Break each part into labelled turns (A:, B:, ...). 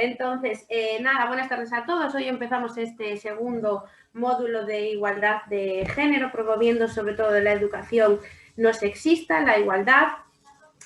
A: Entonces, nada, buenas tardes a todos. Hoy empezamos este segundo módulo de igualdad de género, promoviendo sobre todo la educación no sexista, la igualdad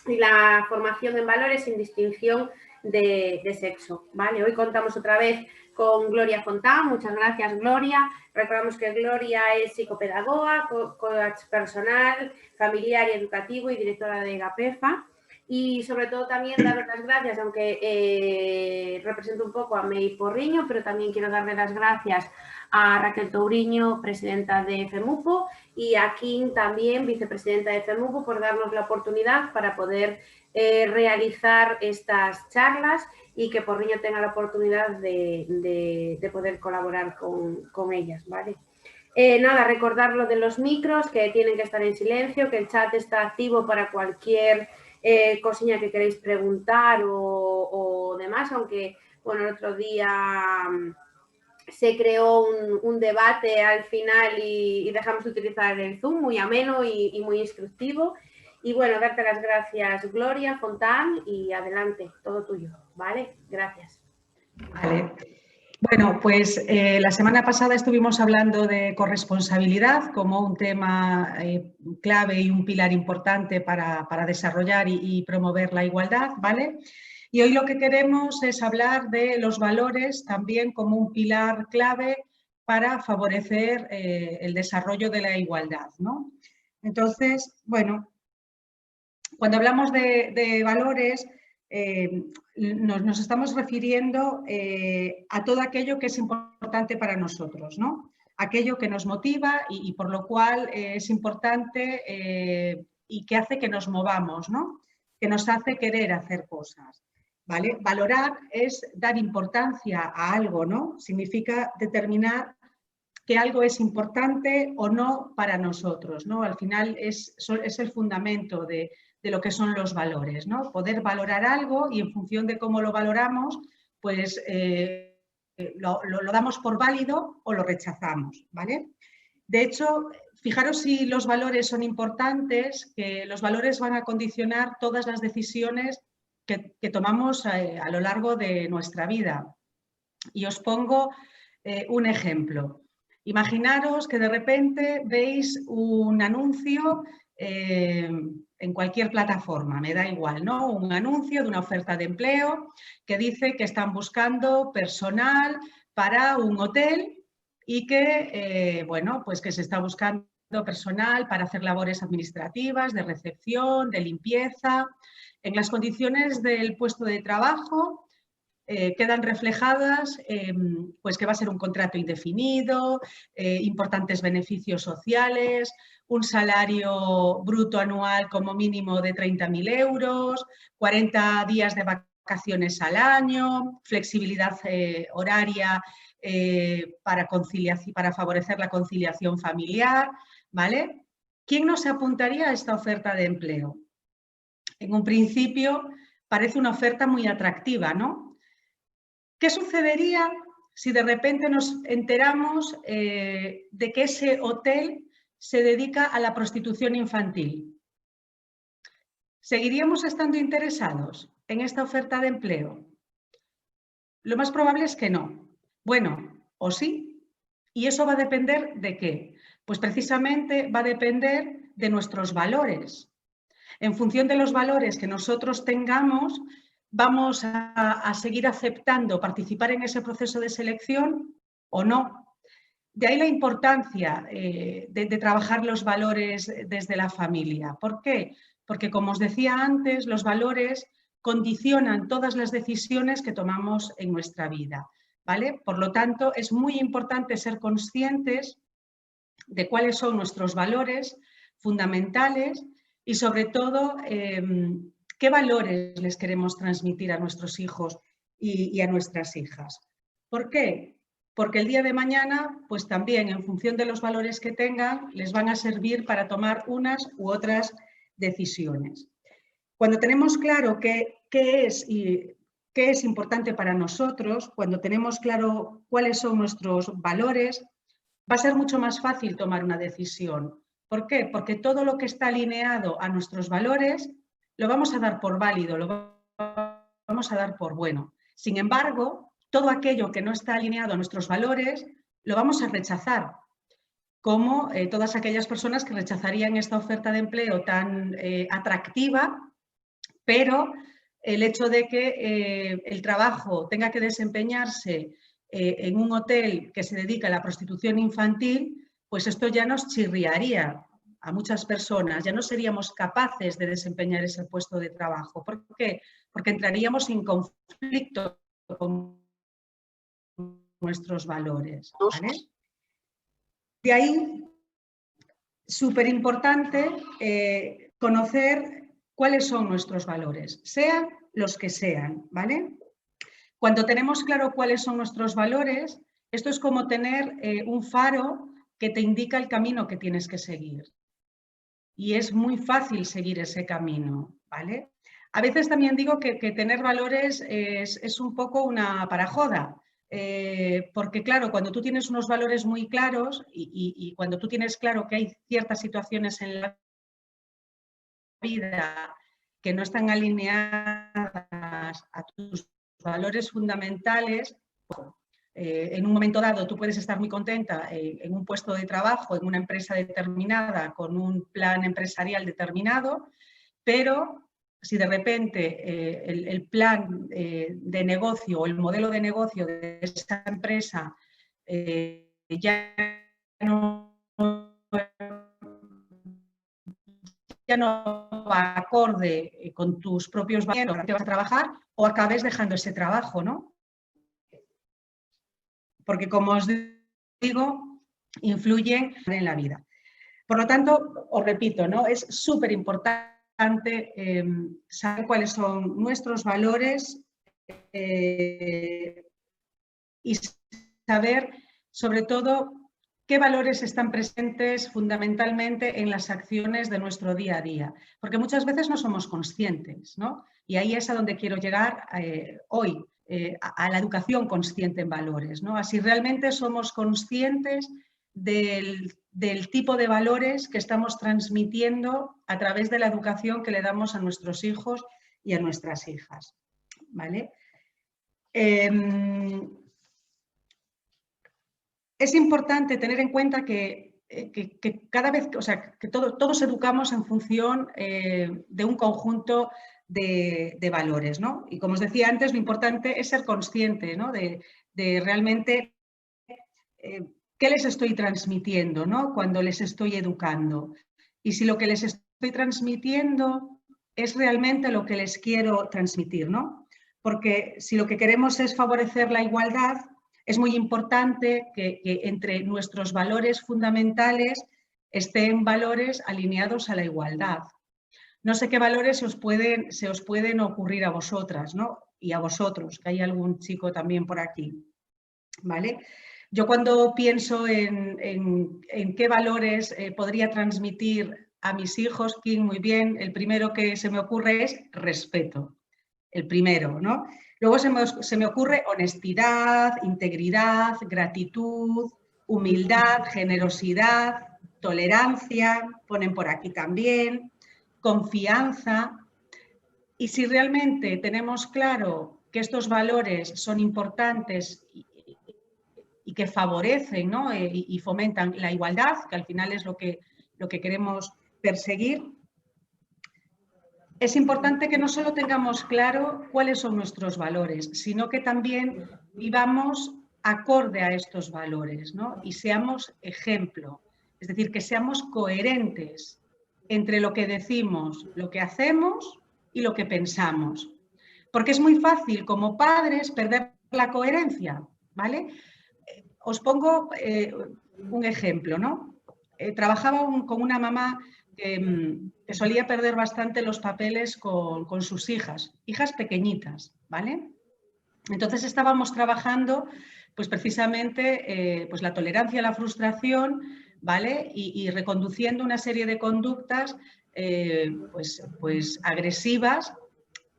A: y la formación en valores sin distinción de sexo, ¿vale? Hoy contamos otra vez con Gloria Fontán. Muchas gracias, Gloria. Recordamos que Gloria es psicopedagoga, coach personal, familiar y educativo y directora de GAPEFA. Y sobre todo también daros las gracias, aunque represento un poco a May Porriño, pero también quiero darle las gracias a Raquel Touriño, presidenta de FEMUPO, y a Kim también, vicepresidenta de FEMUPO, por darnos la oportunidad para poder realizar estas charlas y que Porriño tenga la oportunidad de poder colaborar con ellas, ¿vale? Nada, recordar lo de los micros, que tienen que estar en silencio, que el chat está activo para cualquier cosilla que queréis preguntar o demás, aunque, bueno, el otro día se creó un debate al final y dejamos de utilizar el Zoom, muy ameno y muy instructivo. Y bueno, darte las gracias, Gloria Fontán, y adelante, todo tuyo, ¿vale? Gracias.
B: Vale. Bueno, pues la semana pasada estuvimos hablando de corresponsabilidad como un tema clave y un pilar importante para desarrollar y promover la igualdad, ¿vale? Y hoy lo que queremos es hablar de los valores también como un pilar clave para favorecer el desarrollo de la igualdad, ¿no? Entonces, bueno, cuando hablamos de valores, nos estamos refiriendo a todo aquello que es importante para nosotros, ¿no? Aquello que nos motiva y por lo cual es importante y que hace que nos movamos, ¿no? Que nos hace querer hacer cosas, ¿vale? Valorar es dar importancia a algo, ¿no? Significa determinar que algo es importante o no para nosotros, ¿no? Al final es el fundamento de lo que son los valores, ¿no? Poder valorar algo y en función de cómo lo valoramos, pues lo damos por válido o lo rechazamos, ¿vale? De hecho, fijaros si los valores son importantes, que los valores van a condicionar todas las decisiones que tomamos a lo largo de nuestra vida. Y os pongo un ejemplo. Imaginaros que de repente veis un anuncio en cualquier plataforma, me da igual, ¿no? Un anuncio de una oferta de empleo que dice que están buscando personal para un hotel y que, bueno, pues que se está buscando personal para hacer labores administrativas, de recepción, de limpieza. En las condiciones del puesto de trabajo quedan reflejadas pues que va a ser un contrato indefinido, importantes beneficios sociales, un salario bruto anual como mínimo de 30.000 euros, 40 días de vacaciones al año, flexibilidad horaria para favorecer la conciliación familiar, ¿vale? ¿Quién no se apuntaría a esta oferta de empleo? En un principio parece una oferta muy atractiva, ¿no? ¿Qué sucedería si de repente nos enteramos de que ese hotel se dedica a la prostitución infantil? ¿Seguiríamos estando interesados en esta oferta de empleo? Lo más probable es que no. Bueno, o sí. ¿Y eso va a depender de qué? Pues precisamente va a depender de nuestros valores. En función de los valores que nosotros tengamos, vamos a seguir aceptando participar en ese proceso de selección o no. De ahí la importancia de trabajar los valores desde la familia. ¿Por qué? Porque, como os decía antes, los valores condicionan todas las decisiones que tomamos en nuestra vida, ¿vale? Por lo tanto, es muy importante ser conscientes de cuáles son nuestros valores fundamentales y, sobre todo, qué valores les queremos transmitir a nuestros hijos y a nuestras hijas. ¿Por qué? Porque el día de mañana, pues también en función de los valores que tengan, les van a servir para tomar unas u otras decisiones. Cuando tenemos claro qué es importante para nosotros, cuando tenemos claro cuáles son nuestros valores, va a ser mucho más fácil tomar una decisión. ¿Por qué? Porque todo lo que está alineado a nuestros valores lo vamos a dar por válido, lo vamos a dar por bueno. Sin embargo, todo aquello que no está alineado a nuestros valores lo vamos a rechazar, como todas aquellas personas que rechazarían esta oferta de empleo tan atractiva, pero el hecho de que el trabajo tenga que desempeñarse en un hotel que se dedica a la prostitución infantil, pues esto ya nos chirriaría a muchas personas, ya no seríamos capaces de desempeñar ese puesto de trabajo. ¿Por qué? Porque entraríamos en conflicto con nuestros valores, ¿vale? De ahí, súper importante conocer cuáles son nuestros valores, sean los que sean, ¿vale? Cuando tenemos claro cuáles son nuestros valores, esto es como tener un faro que te indica el camino que tienes que seguir. Y es muy fácil seguir ese camino, ¿vale? A veces también digo que tener valores es un poco una parajoda, porque claro, cuando tú tienes unos valores muy claros y cuando tú tienes claro que hay ciertas situaciones en la vida que no están alineadas a tus valores fundamentales, en un momento dado tú puedes estar muy contenta en un puesto de trabajo, en una empresa determinada, con un plan empresarial determinado, pero si de repente el plan de negocio o el modelo de negocio de esa empresa ya no va acorde con tus propios valores que vas a trabajar, o acabes dejando ese trabajo, ¿no? Porque, como os digo, influyen en la vida. Por lo tanto, os repito, ¿no? Es súper importante saber cuáles son nuestros valores y saber, sobre todo, qué valores están presentes fundamentalmente en las acciones de nuestro día a día. Porque muchas veces no somos conscientes, ¿no? Y ahí es a donde quiero llegar hoy, a la educación consciente en valores, ¿no? Así realmente somos conscientes del tipo de valores que estamos transmitiendo a través de la educación que le damos a nuestros hijos y a nuestras hijas, ¿vale? Es importante tener en cuenta que cada vez, o sea, que todos educamos en función de un conjunto de valores, ¿no? Y como os decía antes, lo importante es ser consciente, ¿no? de realmente qué les estoy transmitiendo, ¿no? Cuando les estoy educando. Y si lo que les estoy transmitiendo es realmente lo que les quiero transmitir, ¿no? Porque si lo que queremos es favorecer la igualdad, es muy importante que entre nuestros valores fundamentales estén valores alineados a la igualdad. No sé qué valores se os pueden ocurrir a vosotras, ¿no? Y a vosotros, que hay algún chico también por aquí, ¿vale? Yo cuando pienso en qué valores podría transmitir a mis hijos, Kim, muy bien, el primero que se me ocurre es respeto, el primero, ¿no? Luego se me ocurre honestidad, integridad, gratitud, humildad, generosidad, tolerancia, ponen por aquí también, confianza. Y si realmente tenemos claro que estos valores son importantes y que favorecen, ¿no? y fomentan la igualdad, que al final es lo que queremos perseguir, es importante que no solo tengamos claro cuáles son nuestros valores, sino que también vivamos acorde a estos valores, ¿no? Y seamos ejemplo, es decir, que seamos coherentes entre lo que decimos, lo que hacemos y lo que pensamos. Porque es muy fácil como padres perder la coherencia, ¿vale? Os pongo un ejemplo, ¿no? Trabajaba con una mamá que solía perder bastante los papeles con sus hijas pequeñitas, ¿vale? Entonces estábamos trabajando pues precisamente pues la tolerancia a la frustración, ¿vale? Y reconduciendo una serie de conductas pues agresivas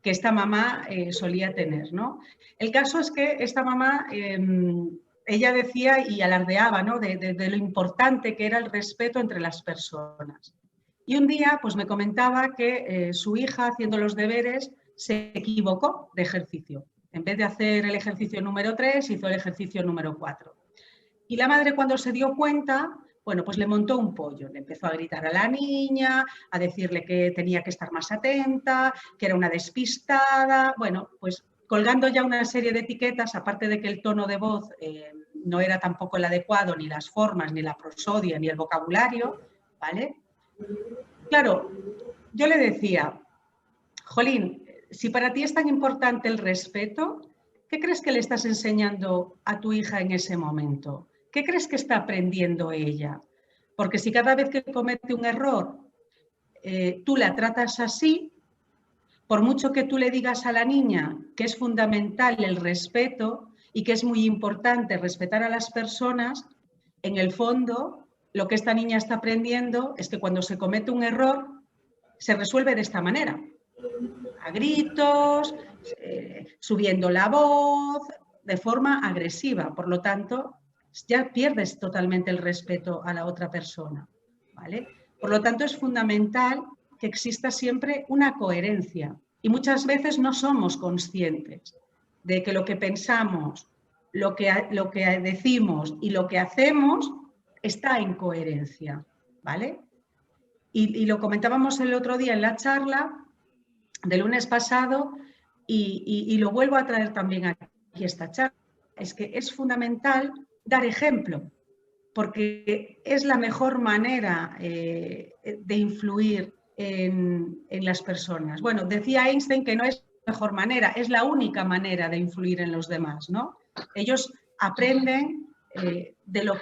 B: que esta mamá solía tener, ¿no? El caso es que esta mamá, ella decía y alardeaba, ¿no? de lo importante que era el respeto entre las personas. Y un día pues me comentaba que su hija, haciendo los deberes, se equivocó de ejercicio. En vez de hacer el ejercicio número 3, hizo el ejercicio número 4. Y la madre, cuando se dio cuenta, bueno, pues le montó un pollo. Le empezó a gritar a la niña, a decirle que tenía que estar más atenta, que era una despistada. Bueno, pues colgando ya una serie de etiquetas, aparte de que el tono de voz no era tampoco el adecuado, ni las formas, ni la prosodia, ni el vocabulario, ¿vale? Claro, yo le decía, jolín, si para ti es tan importante el respeto, ¿qué crees que le estás enseñando a tu hija en ese momento? ¿Qué crees que está aprendiendo ella? Porque si cada vez que comete un error tú la tratas así, por mucho que tú le digas a la niña que es fundamental el respeto y que es muy importante respetar a las personas, en el fondo lo que esta niña está aprendiendo es que cuando se comete un error se resuelve de esta manera. A gritos, subiendo la voz, de forma agresiva. Por lo tanto, ya pierdes totalmente el respeto a la otra persona, ¿vale? Por lo tanto, es fundamental que exista siempre una coherencia. Y muchas veces no somos conscientes de que lo que pensamos, lo que decimos y lo que hacemos está en coherencia, ¿vale? Y lo comentábamos el otro día en la charla del lunes pasado y lo vuelvo a traer también aquí esta charla. Es que es fundamental dar ejemplo, porque es la mejor manera de influir en las personas. Bueno, decía Einstein que no es la mejor manera, es la única manera de influir en los demás, ¿no? Ellos aprenden de lo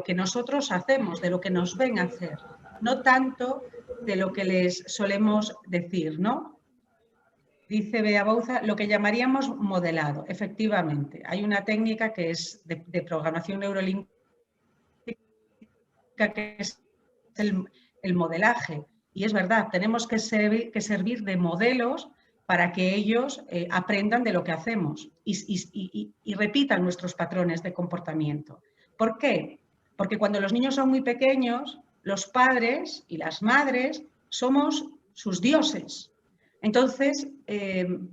B: que nosotros hacemos, de lo que nos ven hacer, no tanto de lo que les solemos decir, ¿no? Dice Bea Bouza, lo que llamaríamos modelado. Efectivamente, hay una técnica que es de programación neurolingüística, que es el modelaje. Y es verdad, tenemos que servir de modelos para que ellos aprendan de lo que hacemos y repitan nuestros patrones de comportamiento. ¿Por qué? Porque cuando los niños son muy pequeños, los padres y las madres somos sus dioses. Entonces,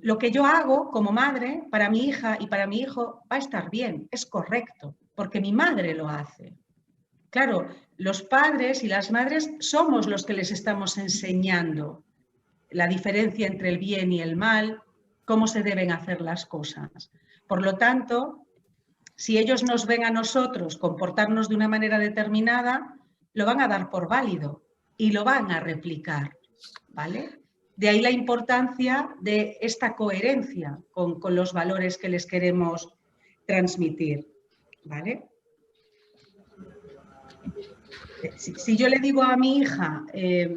B: lo que yo hago como madre para mi hija y para mi hijo va a estar bien, es correcto, porque mi madre lo hace. Claro, los padres y las madres somos los que les estamos enseñando la diferencia entre el bien y el mal, cómo se deben hacer las cosas. Por lo tanto, si ellos nos ven a nosotros comportarnos de una manera determinada, lo van a dar por válido y lo van a replicar, ¿vale? De ahí la importancia de esta coherencia con los valores que les queremos transmitir, ¿vale? Si yo le digo a mi hija que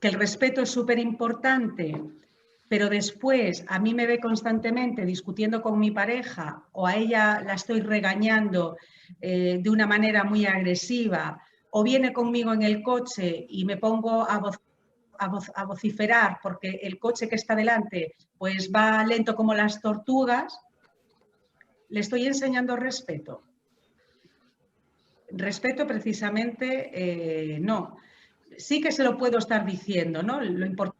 B: el respeto es súper importante, pero después a mí me ve constantemente discutiendo con mi pareja o a ella la estoy regañando de una manera muy agresiva, o viene conmigo en el coche y me pongo a vociferar porque el coche que está delante pues va lento como las tortugas, le estoy enseñando respeto. Respeto precisamente no. Sí que se lo puedo estar diciendo, ¿no? Lo importante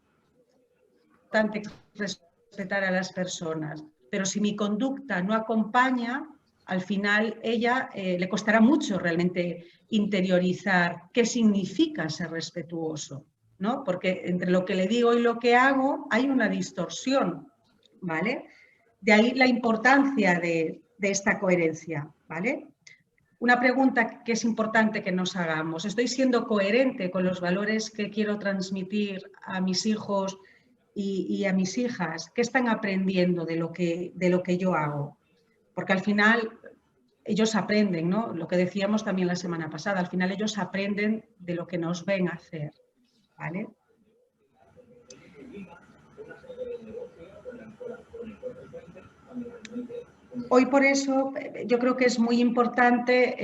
B: es respetar a las personas, pero si mi conducta no acompaña, al final ella le costará mucho realmente interiorizar qué significa ser respetuoso, ¿no? Porque entre lo que le digo y lo que hago hay una distorsión, ¿vale? De ahí la importancia de esta coherencia, ¿vale? Una pregunta que es importante que nos hagamos. ¿Estoy siendo coherente con los valores que quiero transmitir a mis hijos y a mis hijas? ¿Qué están aprendiendo de lo que yo hago? Porque al final ellos aprenden, ¿no? Lo que decíamos también la semana pasada, al final ellos aprenden de lo que nos ven hacer, ¿vale? Hoy por eso yo creo que es muy importante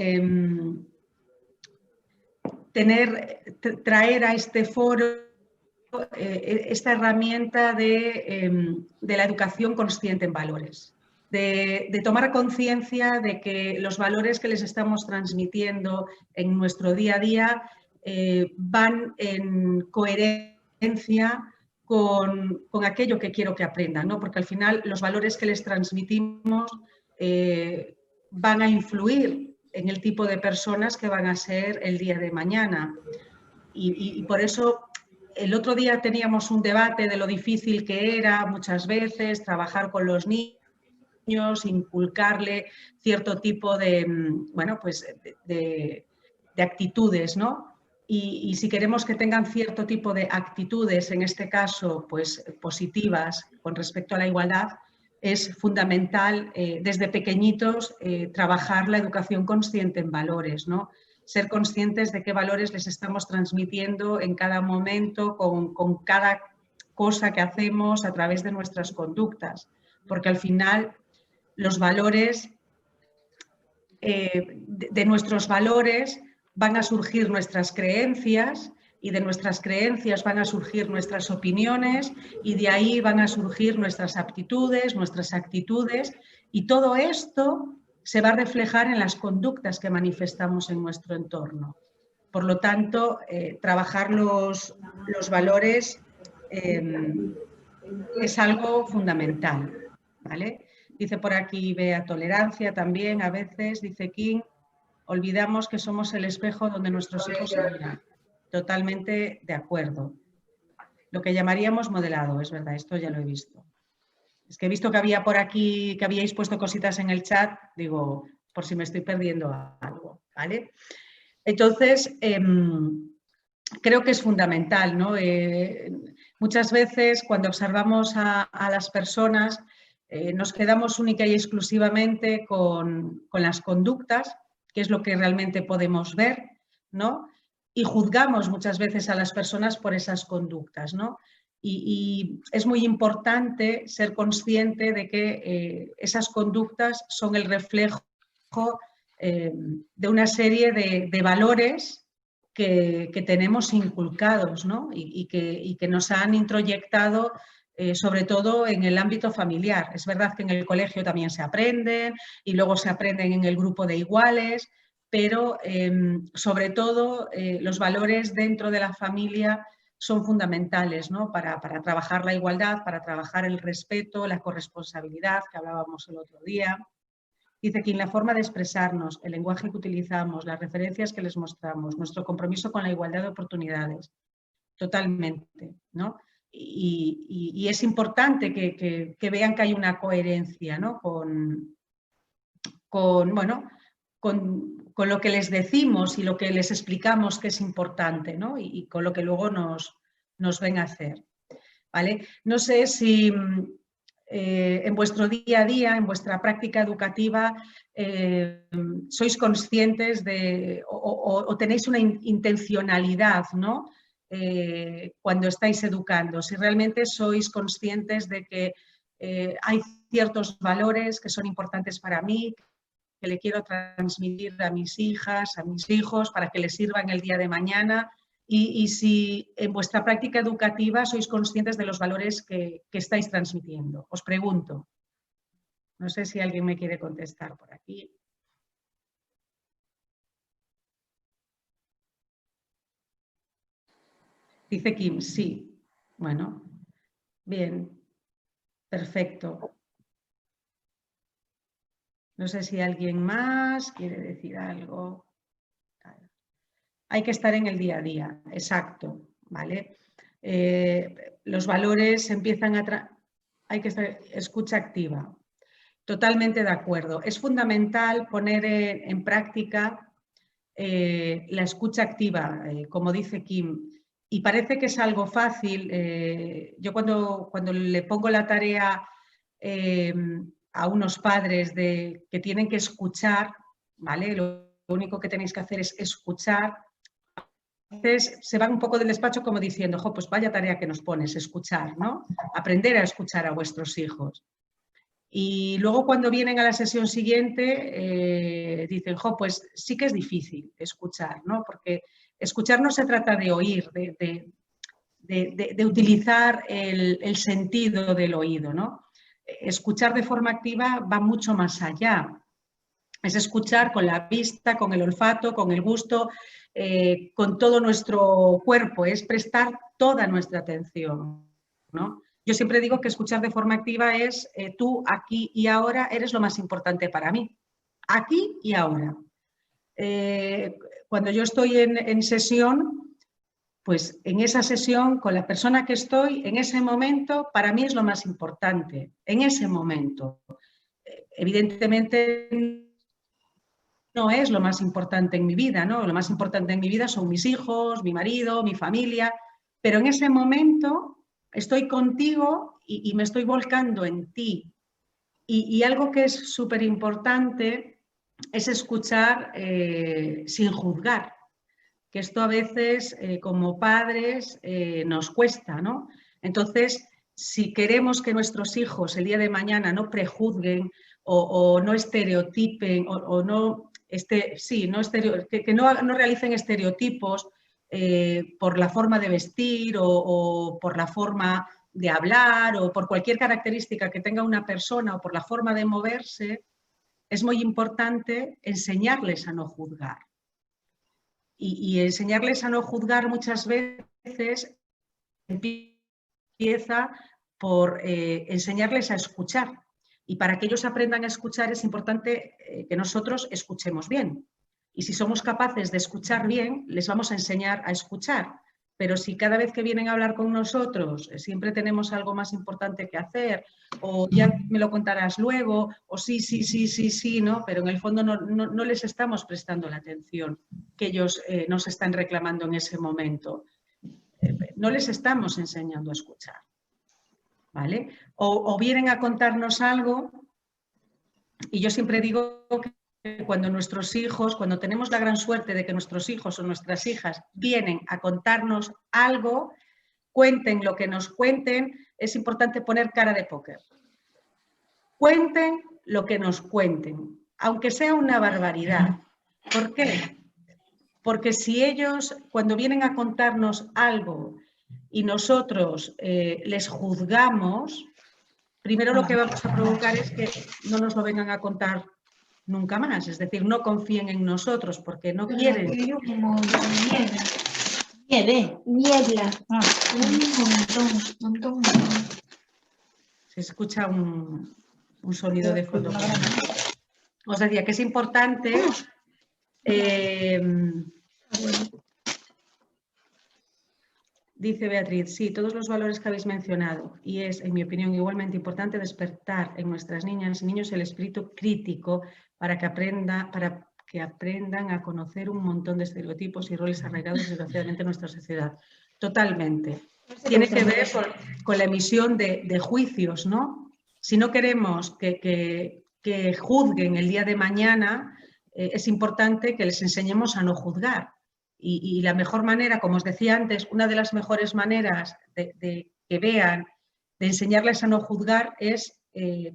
B: traer a este foro esta herramienta de la educación consciente en valores, de tomar conciencia de que los valores que les estamos transmitiendo en nuestro día a día van en coherencia con aquello que quiero que aprendan, ¿no? Porque al final los valores que les transmitimos van a influir en el tipo de personas que van a ser el día de mañana. Y por eso el otro día teníamos un debate de lo difícil que era muchas veces trabajar con los niños, inculcarle cierto tipo de, bueno, pues de actitudes, ¿no? Y si queremos que tengan cierto tipo de actitudes, en este caso, pues positivas con respecto a la igualdad, es fundamental desde pequeñitos trabajar la educación consciente en valores, ¿no? Ser conscientes de qué valores les estamos transmitiendo en cada momento, con cada cosa que hacemos a través de nuestras conductas, porque al final los valores, de nuestros valores van a surgir nuestras creencias y de nuestras creencias van a surgir nuestras opiniones y de ahí van a surgir nuestras aptitudes, nuestras actitudes y todo esto se va a reflejar en las conductas que manifestamos en nuestro entorno. Por lo tanto, trabajar los valores es algo fundamental, ¿vale? Dice por aquí Bea, tolerancia también, a veces, dice King, olvidamos que somos el espejo donde nuestros hijos se miran. Totalmente de acuerdo. Lo que llamaríamos modelado, es verdad, esto ya lo he visto. Es que he visto que había por aquí, que habíais puesto cositas en el chat, digo, por si me estoy perdiendo algo, ¿vale? Entonces, creo que es fundamental, ¿no? Muchas veces cuando observamos a las personas nos quedamos única y exclusivamente con las conductas, que es lo que realmente podemos ver, ¿no? Y juzgamos muchas veces a las personas por esas conductas, ¿no? Y es muy importante ser consciente de que esas conductas son el reflejo de una serie de valores que tenemos inculcados, ¿no? y que nos han introyectado sobre todo en el ámbito familiar. Es verdad que en el colegio también se aprenden y luego se aprenden en el grupo de iguales, pero sobre todo los valores dentro de la familia son fundamentales, ¿no? para trabajar la igualdad, para trabajar el respeto, la corresponsabilidad, que hablábamos el otro día. Dice que en la forma de expresarnos, el lenguaje que utilizamos, las referencias que les mostramos, nuestro compromiso con la igualdad de oportunidades, totalmente, ¿no? Y es importante que vean que hay una coherencia, ¿no? con lo que les decimos y lo que les explicamos que es importante, ¿no? y con lo que luego nos ven a hacer, ¿vale? No sé si en vuestro día a día, en vuestra práctica educativa, sois conscientes de o tenéis una intencionalidad, ¿no? Cuando estáis educando, si realmente sois conscientes de que hay ciertos valores que son importantes para mí, que le quiero transmitir a mis hijas, a mis hijos, para que les sirvan el día de mañana. Y si en vuestra práctica educativa sois conscientes de los valores que estáis transmitiendo. Os pregunto. No sé si alguien me quiere contestar por aquí. Dice Kim, sí. Bueno, bien, perfecto. No sé si alguien más quiere decir algo. Hay que estar en el día a día, exacto, ¿vale? Los valores empiezan a... Hay que estar... Escucha activa. Totalmente de acuerdo. Es fundamental poner en práctica la escucha activa, como dice Kim. Y parece que es algo fácil. Yo cuando le pongo la tarea a unos padres que tienen que escuchar, ¿vale? Lo único que tenéis que hacer es escuchar. A veces se van un poco del despacho como diciendo, jo, pues vaya tarea que nos pones, escuchar, ¿no? Aprender a escuchar a vuestros hijos. Y luego cuando vienen a la sesión siguiente dicen, jo, pues sí que es difícil escuchar, ¿no? Porque escuchar no se trata de oír, de utilizar el sentido del oído, ¿no? Escuchar de forma activa va mucho más allá. Es escuchar con la vista, con el olfato, con el gusto, con todo nuestro cuerpo, es prestar toda nuestra atención. ¿no? Yo siempre digo que escuchar de forma activa es tú, aquí y ahora, eres lo más importante para mí. Aquí y ahora. Cuando yo estoy en sesión, pues en esa sesión, con la persona que estoy, en ese momento, para mí es lo más importante, en ese momento. Evidentemente no es lo más importante en mi vida, ¿no? Lo más importante en mi vida son mis hijos, mi marido, mi familia, pero en ese momento estoy contigo y me estoy volcando en ti. Y algo que es súper importante es escuchar sin juzgar, que esto a veces como padres nos cuesta, ¿no? Entonces, si queremos que nuestros hijos el día de mañana no prejuzguen o no estereotipen o no, que no realicen estereotipos por la forma de vestir o por la forma de hablar o por cualquier característica que tenga una persona o por la forma de moverse, es muy importante enseñarles a no juzgar. Y enseñarles a no juzgar muchas veces empieza por enseñarles a escuchar. Y para que ellos aprendan a escuchar es importante que nosotros escuchemos bien. Y si somos capaces de escuchar bien, les vamos a enseñar a escuchar. Pero si cada vez que vienen a hablar con nosotros siempre tenemos algo más importante que hacer, o ya me lo contarás luego, o sí, ¿no? Pero en el fondo no les estamos prestando la atención que ellos nos están reclamando en ese momento. No les estamos enseñando a escuchar, ¿vale? O vienen a contarnos algo, y yo siempre digo que cuando nuestros hijos, cuando tenemos la gran suerte de que nuestros hijos o nuestras hijas vienen a contarnos algo, cuenten lo que nos cuenten, es importante poner cara de póker. Cuenten lo que nos cuenten, aunque sea una barbaridad. ¿Por qué? Porque si ellos, cuando vienen a contarnos algo y nosotros les juzgamos, primero lo que vamos a provocar es que no nos lo vengan a contar nunca más. Es decir, no confíen en nosotros porque no quieren.
C: Niebla. Un montón.
B: Se escucha un sonido de fondo. Os decía que es importante dice Beatriz, sí, todos los valores que habéis mencionado, y es, en mi opinión, igualmente importante despertar en nuestras niñas y niños el espíritu crítico para que aprendan a conocer un montón de estereotipos y roles arraigados desgraciadamente en nuestra sociedad. Totalmente. Tiene que ver con la emisión de juicios, ¿no? Si no queremos que juzguen el día de mañana, es importante que les enseñemos a no juzgar. Y la mejor manera, como os decía antes, una de las mejores maneras de que vean, de enseñarles a no juzgar es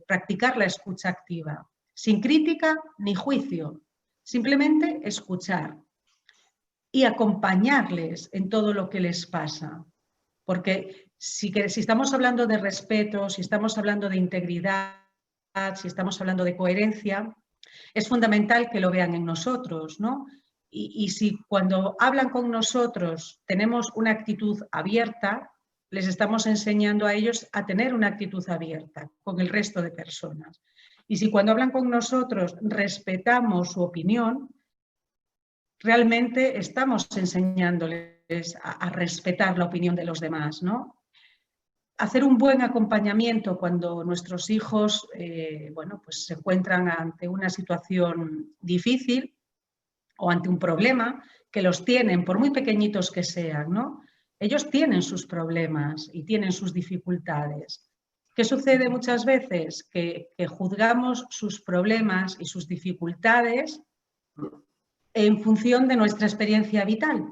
B: practicar la escucha activa, sin crítica ni juicio, simplemente escuchar y acompañarles en todo lo que les pasa. Porque si estamos hablando de respeto, si estamos hablando de integridad, si estamos hablando de coherencia, es fundamental que lo vean en nosotros, ¿no? Y si cuando hablan con nosotros tenemos una actitud abierta, les estamos enseñando a ellos a tener una actitud abierta con el resto de personas. Y si cuando hablan con nosotros respetamos su opinión, realmente estamos enseñándoles a respetar la opinión de los demás, ¿no? Hacer un buen acompañamiento cuando nuestros hijos bueno, pues se encuentran ante una situación difícil o ante un problema, que los tienen, por muy pequeñitos que sean, ¿no? Ellos tienen sus problemas y tienen sus dificultades. ¿Qué sucede muchas veces? Que juzgamos sus problemas y sus dificultades en función de nuestra experiencia vital.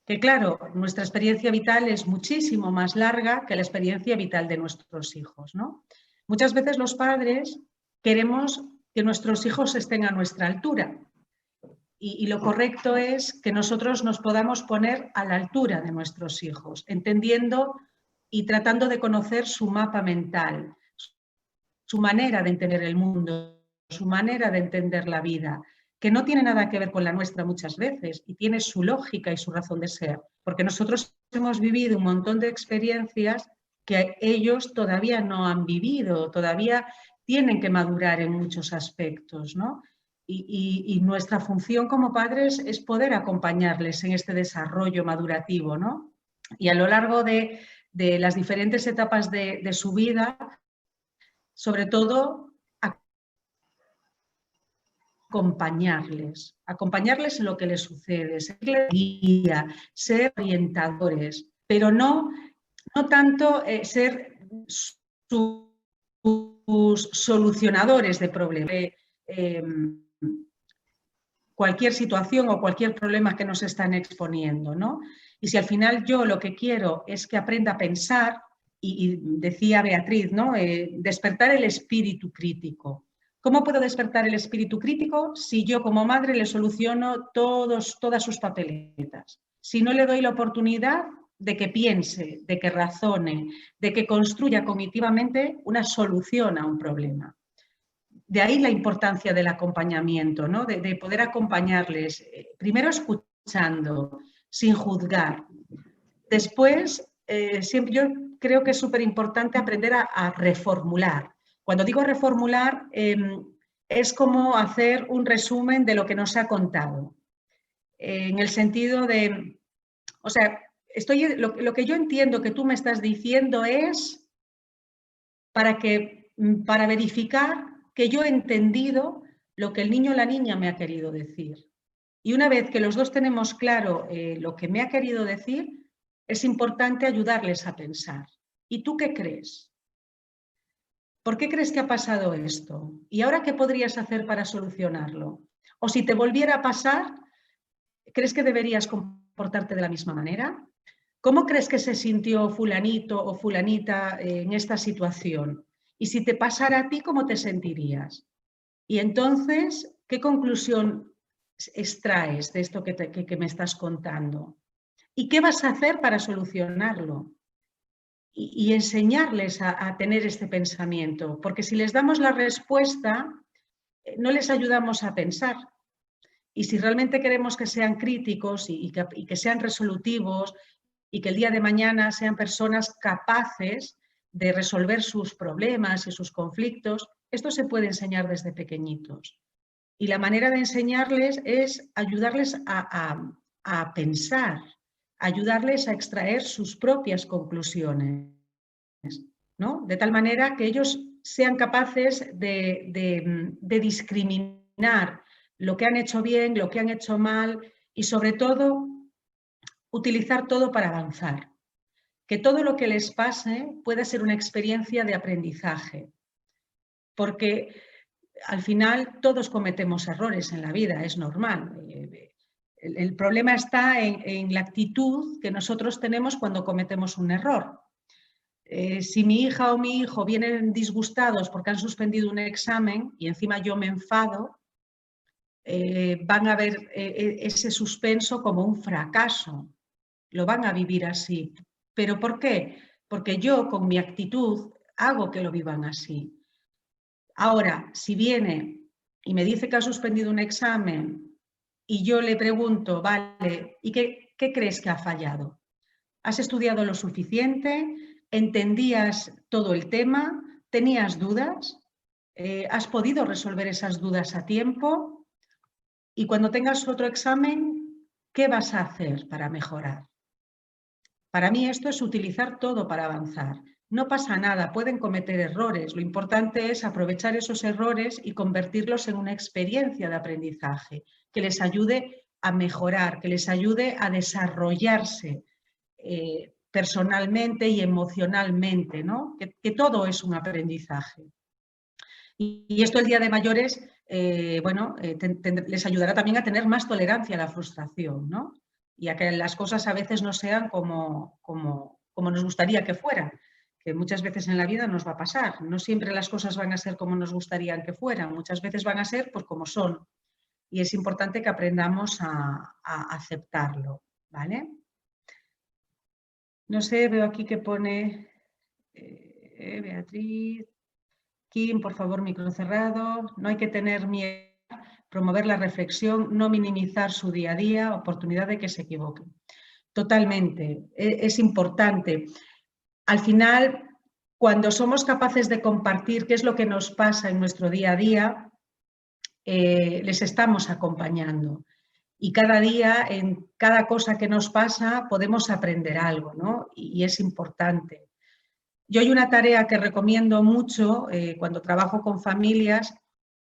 B: Que claro, nuestra experiencia vital es muchísimo más larga que la experiencia vital de nuestros hijos, ¿no? Muchas veces los padres queremos que nuestros hijos estén a nuestra altura. Y lo correcto es que nosotros nos podamos poner a la altura de nuestros hijos, entendiendo y tratando de conocer su mapa mental, su manera de entender el mundo, su manera de entender la vida, que no tiene nada que ver con la nuestra muchas veces y tiene su lógica y su razón de ser, porque nosotros hemos vivido un montón de experiencias que ellos todavía no han vivido, todavía tienen que madurar en muchos aspectos, ¿no? Y nuestra función como padres es poder acompañarles en este desarrollo madurativo, ¿no? Y a lo largo de las diferentes etapas de su vida, sobre todo, acompañarles en lo que les sucede, ser guía, ser orientadores, pero no tanto ser sus solucionadores de problemas. Cualquier situación o cualquier problema que nos están exponiendo, ¿no? Y si al final yo lo que quiero es que aprenda a pensar, y decía Beatriz, ¿no? Despertar el espíritu crítico. ¿Cómo puedo despertar el espíritu crítico si yo como madre le soluciono todas sus papeletas? Si no le doy la oportunidad de que piense, de que razone, de que construya cognitivamente una solución a un problema. De ahí la importancia del acompañamiento, ¿no? De poder acompañarles, primero escuchando, sin juzgar. Después, siempre yo creo que es súper importante aprender a reformular. Cuando digo reformular, es como hacer un resumen de lo que nos ha contado. En el sentido de, o sea, lo que yo entiendo que tú me estás diciendo es para verificar que yo he entendido lo que el niño o la niña me ha querido decir. Y una vez que los dos tenemos claro lo que me ha querido decir, es importante ayudarles a pensar. ¿Y tú qué crees? ¿Por qué crees que ha pasado esto? ¿Y ahora qué podrías hacer para solucionarlo? O si te volviera a pasar, ¿crees que deberías comportarte de la misma manera? ¿Cómo crees que se sintió fulanito o fulanita en esta situación? Y si te pasara a ti, ¿cómo te sentirías? Y entonces, ¿qué conclusión extraes de esto que me estás contando? ¿Y qué vas a hacer para solucionarlo? Y enseñarles a tener este pensamiento, porque si les damos la respuesta, no les ayudamos a pensar. Y si realmente queremos que sean críticos y que sean resolutivos y que el día de mañana sean personas capaces de resolver sus problemas y sus conflictos, esto se puede enseñar desde pequeñitos. Y la manera de enseñarles es ayudarles a pensar, ayudarles a extraer sus propias conclusiones, ¿no? De tal manera que ellos sean capaces de discriminar lo que han hecho bien, lo que han hecho mal y sobre todo utilizar todo para avanzar. Que todo lo que les pase pueda ser una experiencia de aprendizaje. Porque al final todos cometemos errores en la vida, es normal. El problema está en la actitud que nosotros tenemos cuando cometemos un error. Si mi hija o mi hijo vienen disgustados porque han suspendido un examen y encima yo me enfado, van a ver ese suspenso como un fracaso. Lo van a vivir así. ¿Pero por qué? Porque yo con mi actitud hago que lo vivan así. Ahora, si viene y me dice que ha suspendido un examen y yo le pregunto, vale, ¿y qué crees que ha fallado? ¿Has estudiado lo suficiente? ¿Entendías todo el tema? ¿Tenías dudas? ¿Has podido resolver esas dudas a tiempo? Y cuando tengas otro examen, ¿qué vas a hacer para mejorar? Para mí esto es utilizar todo para avanzar. No pasa nada, pueden cometer errores. Lo importante es aprovechar esos errores y convertirlos en una experiencia de aprendizaje que les ayude a mejorar, que les ayude a desarrollarse personalmente y emocionalmente, ¿no? Que todo es un aprendizaje. Y esto el día de mayores, les ayudará también a tener más tolerancia a la frustración, ¿no? Y a que las cosas a veces no sean como nos gustaría que fueran, que muchas veces en la vida nos va a pasar. No siempre las cosas van a ser como nos gustaría que fueran, muchas veces van a ser pues como son. Y es importante que aprendamos a aceptarlo, ¿vale? No sé, veo aquí que pone Beatriz, Kim, por favor, micro cerrado. No hay que tener miedo, promover la reflexión, no minimizar su día a día, oportunidad de que se equivoquen. Totalmente, es importante. al final, cuando somos capaces de compartir qué es lo que nos pasa en nuestro día a día, les estamos acompañando. Y cada día, en cada cosa que nos pasa, podemos aprender algo, ¿no? Y es importante. Yo hay una tarea que recomiendo mucho cuando trabajo con familias,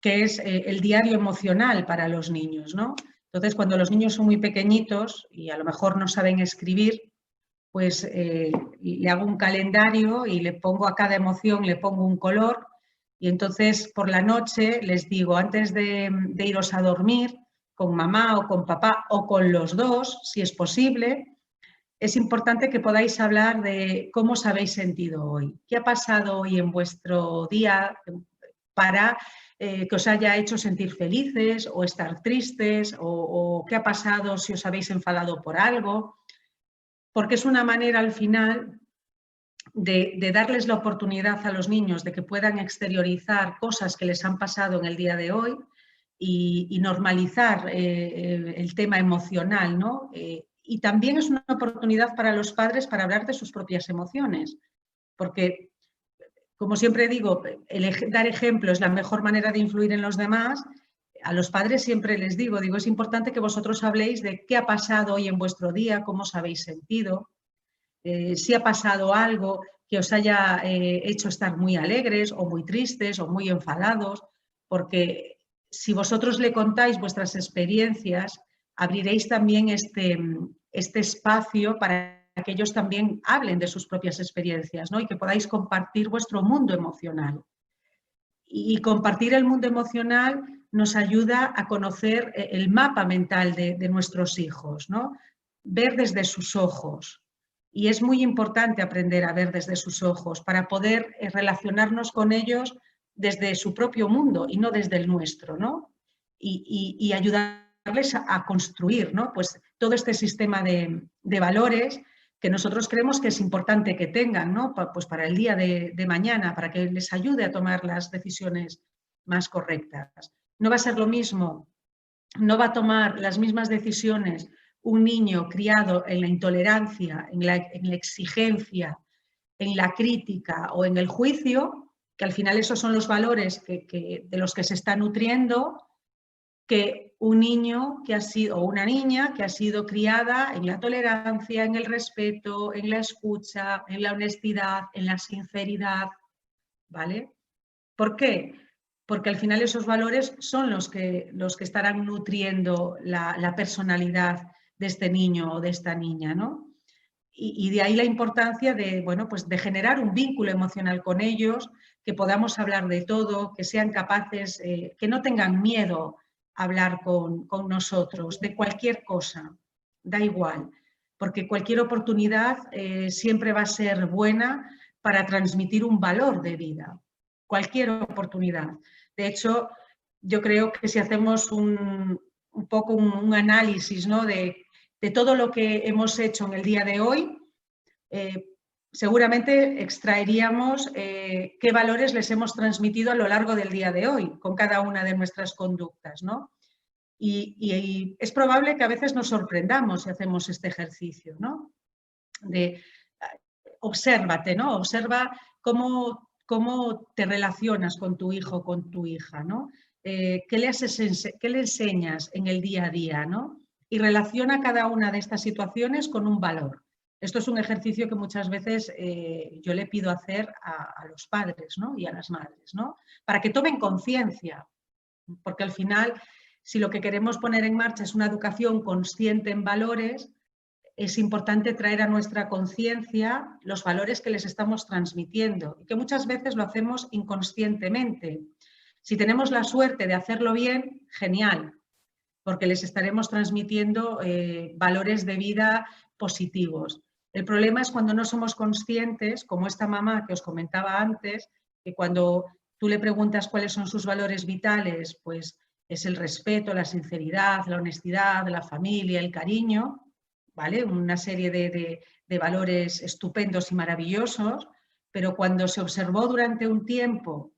B: que es el diario emocional para los niños, ¿no? Entonces, cuando los niños son muy pequeñitos y a lo mejor no saben escribir, pues le hago un calendario y le pongo a cada emoción, le pongo un color, y entonces por la noche les digo, antes de iros a dormir, con mamá o con papá o con los dos, si es posible, es importante que podáis hablar de cómo os habéis sentido hoy, qué ha pasado hoy en vuestro día para que os haya hecho sentir felices o estar tristes, o qué ha pasado si os habéis enfadado por algo, porque es una manera al final de darles la oportunidad a los niños de que puedan exteriorizar cosas que les han pasado en el día de hoy y normalizar el tema emocional, ¿no? Y también es una oportunidad para los padres para hablar de sus propias emociones, porque, como siempre digo, dar ejemplo es la mejor manera de influir en los demás. A los padres siempre les digo, es importante que vosotros habléis de qué ha pasado hoy en vuestro día, cómo os habéis sentido, si ha pasado algo que os haya hecho estar muy alegres o muy tristes o muy enfadados, porque si vosotros le contáis vuestras experiencias, abriréis también este espacio para que ellos también hablen de sus propias experiencias, ¿no? Y que podáis compartir vuestro mundo emocional. Y compartir el mundo emocional nos ayuda a conocer el mapa mental de nuestros hijos, ¿no? Ver desde sus ojos. Y es muy importante aprender a ver desde sus ojos para poder relacionarnos con ellos desde su propio mundo y no desde el nuestro, ¿no? Y ayudarles a construir, ¿no? Pues todo este sistema de valores que nosotros creemos que es importante que tengan, ¿no? Pues para el día de mañana, para que les ayude a tomar las decisiones más correctas. No va a ser lo mismo, no va a tomar las mismas decisiones un niño criado en la intolerancia, en la exigencia, en la crítica o en el juicio, que al final esos son los valores de los que se está nutriendo, que un niño que ha sido, o una niña que ha sido criada en la tolerancia, en el respeto, en la escucha, en la honestidad, en la sinceridad, ¿vale? ¿Por qué? Porque al final esos valores son los que estarán nutriendo la personalidad de este niño o de esta niña, ¿no? Y de ahí la importancia de, bueno, pues de generar un vínculo emocional con ellos, que podamos hablar de todo, que sean capaces, que no tengan miedo a hablar con nosotros de cualquier cosa, da igual, porque cualquier oportunidad siempre va a ser buena para transmitir un valor de vida, cualquier oportunidad. De hecho, yo creo que si hacemos un poco un análisis, ¿no? de todo lo que hemos hecho en el día de hoy, seguramente extraeríamos qué valores les hemos transmitido a lo largo del día de hoy, con cada una de nuestras conductas, ¿no? Y es probable que a veces nos sorprendamos si hacemos este ejercicio, ¿no? Obsérvate, ¿no? Observa cómo te relacionas con tu hijo, con tu hija, ¿no? ¿Qué le enseñas en el día a día, ¿no? Y relaciona cada una de estas situaciones con un valor. Esto es un ejercicio que muchas veces yo le pido hacer a los padres, ¿no? Y a las madres, ¿no? Para que tomen conciencia, porque al final, si lo que queremos poner en marcha es una educación consciente en valores, es importante traer a nuestra conciencia los valores que les estamos transmitiendo y que muchas veces lo hacemos inconscientemente. Si tenemos la suerte de hacerlo bien, genial, porque les estaremos transmitiendo valores de vida positivos. El problema es cuando no somos conscientes, como esta mamá que os comentaba antes, que cuando tú le preguntas cuáles son sus valores vitales, pues es el respeto, la sinceridad, la honestidad, la familia, el cariño, ¿vale? Una serie de valores estupendos y maravillosos, pero cuando se observó durante un tiempo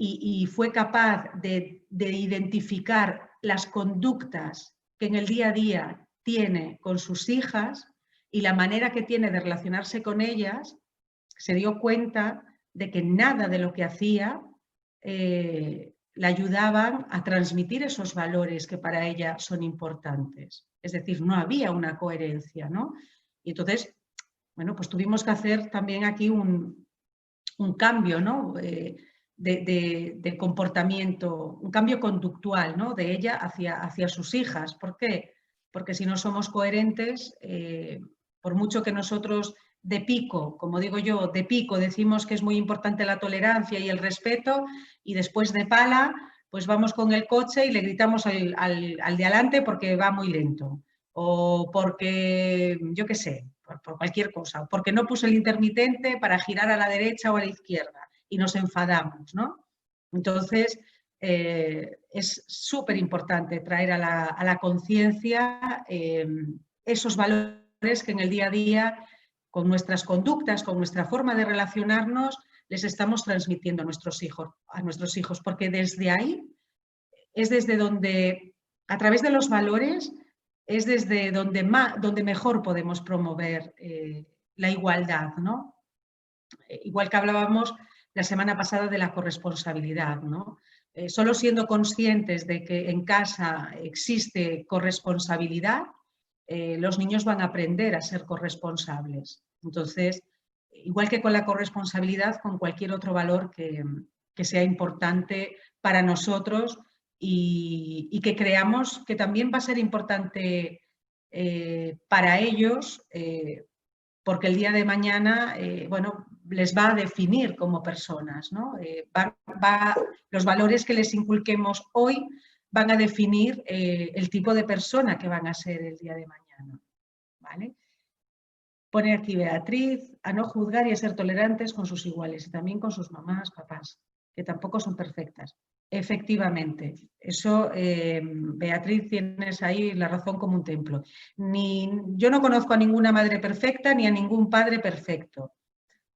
B: y fue capaz de identificar las conductas que en el día a día tiene con sus hijas y la manera que tiene de relacionarse con ellas, se dio cuenta de que nada de lo que hacía la ayudaban a transmitir esos valores que para ella son importantes. Es decir, no había una coherencia, ¿no? Y entonces, bueno, pues tuvimos que hacer también aquí un cambio, ¿no? De comportamiento, un cambio conductual, ¿no? De ella hacia sus hijas. ¿Por qué? Porque si no somos coherentes, por mucho que nosotros de pico, como digo yo, de pico decimos que es muy importante la tolerancia y el respeto, y después de pala, pues vamos con el coche y le gritamos al de adelante porque va muy lento, o porque, yo qué sé, por cualquier cosa, porque no puso el intermitente para girar a la derecha o a la izquierda y nos enfadamos, ¿no? Entonces, es súper importante traer a la conciencia esos valores que en el día a día, con nuestras conductas, con nuestra forma de relacionarnos, les estamos transmitiendo a nuestros hijos, porque desde ahí es desde donde, a través de los valores, es desde donde mejor podemos promover la igualdad, ¿no? Igual que hablábamos la semana pasada de la corresponsabilidad, ¿no? Solo siendo conscientes de que en casa existe corresponsabilidad, los niños van a aprender a ser corresponsables. Entonces, igual que con la corresponsabilidad, con cualquier otro valor que sea importante para nosotros y que creamos que también va a ser importante para ellos, porque el día de mañana, bueno, les va a definir como personas, ¿no? Los valores que les inculquemos hoy van a definir el tipo de persona que van a ser el día de mañana, ¿vale? Pone aquí Beatriz, a no juzgar y a ser tolerantes con sus iguales y también con sus mamás, papás, que tampoco son perfectas. Efectivamente, eso, Beatriz, tienes ahí la razón como un templo. Yo no conozco a ninguna madre perfecta ni a ningún padre perfecto.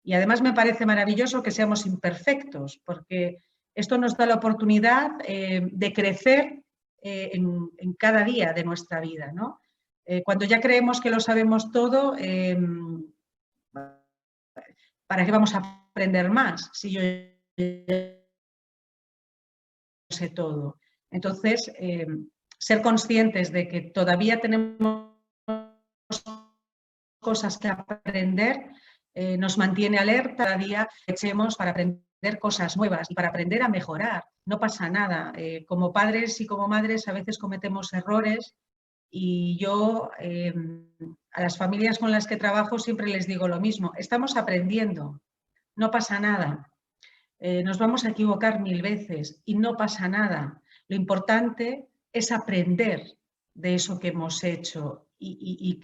B: Y además me parece maravilloso que seamos imperfectos, porque esto nos da la oportunidad de crecer en cada día de nuestra vida, ¿no? Cuando ya creemos que lo sabemos todo, ¿para qué vamos a aprender más si yo sé todo? Entonces, ser conscientes de que todavía tenemos cosas que aprender nos mantiene alerta. Cada día echemos para aprender cosas nuevas y para aprender a mejorar. No pasa nada. Como padres y como madres a veces cometemos errores y yo a las familias con las que trabajo siempre les digo lo mismo. Estamos aprendiendo, no pasa nada. Nos vamos a equivocar 1000 veces y no pasa nada. Lo importante es aprender de eso que hemos hecho y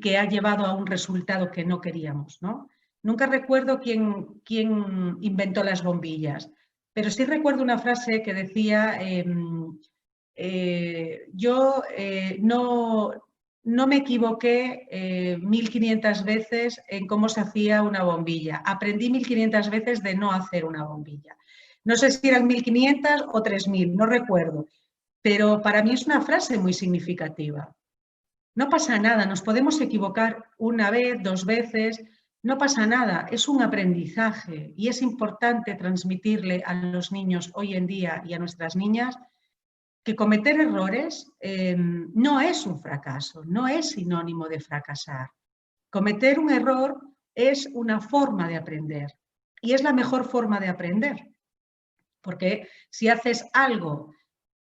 B: que ha llevado a un resultado que no queríamos, ¿no? Nunca recuerdo quién inventó las bombillas, pero sí recuerdo una frase que decía, yo no me equivoqué 1500 veces en cómo se hacía una bombilla. Aprendí 1500 veces de no hacer una bombilla. No sé si eran 1500 o 3000, no recuerdo, pero para mí es una frase muy significativa. No pasa nada, nos podemos equivocar una vez, 2 veces, no pasa nada, es un aprendizaje y es importante transmitirle a los niños hoy en día y a nuestras niñas que cometer errores no es un fracaso, no es sinónimo de fracasar. Cometer un error es una forma de aprender y es la mejor forma de aprender, porque si haces algo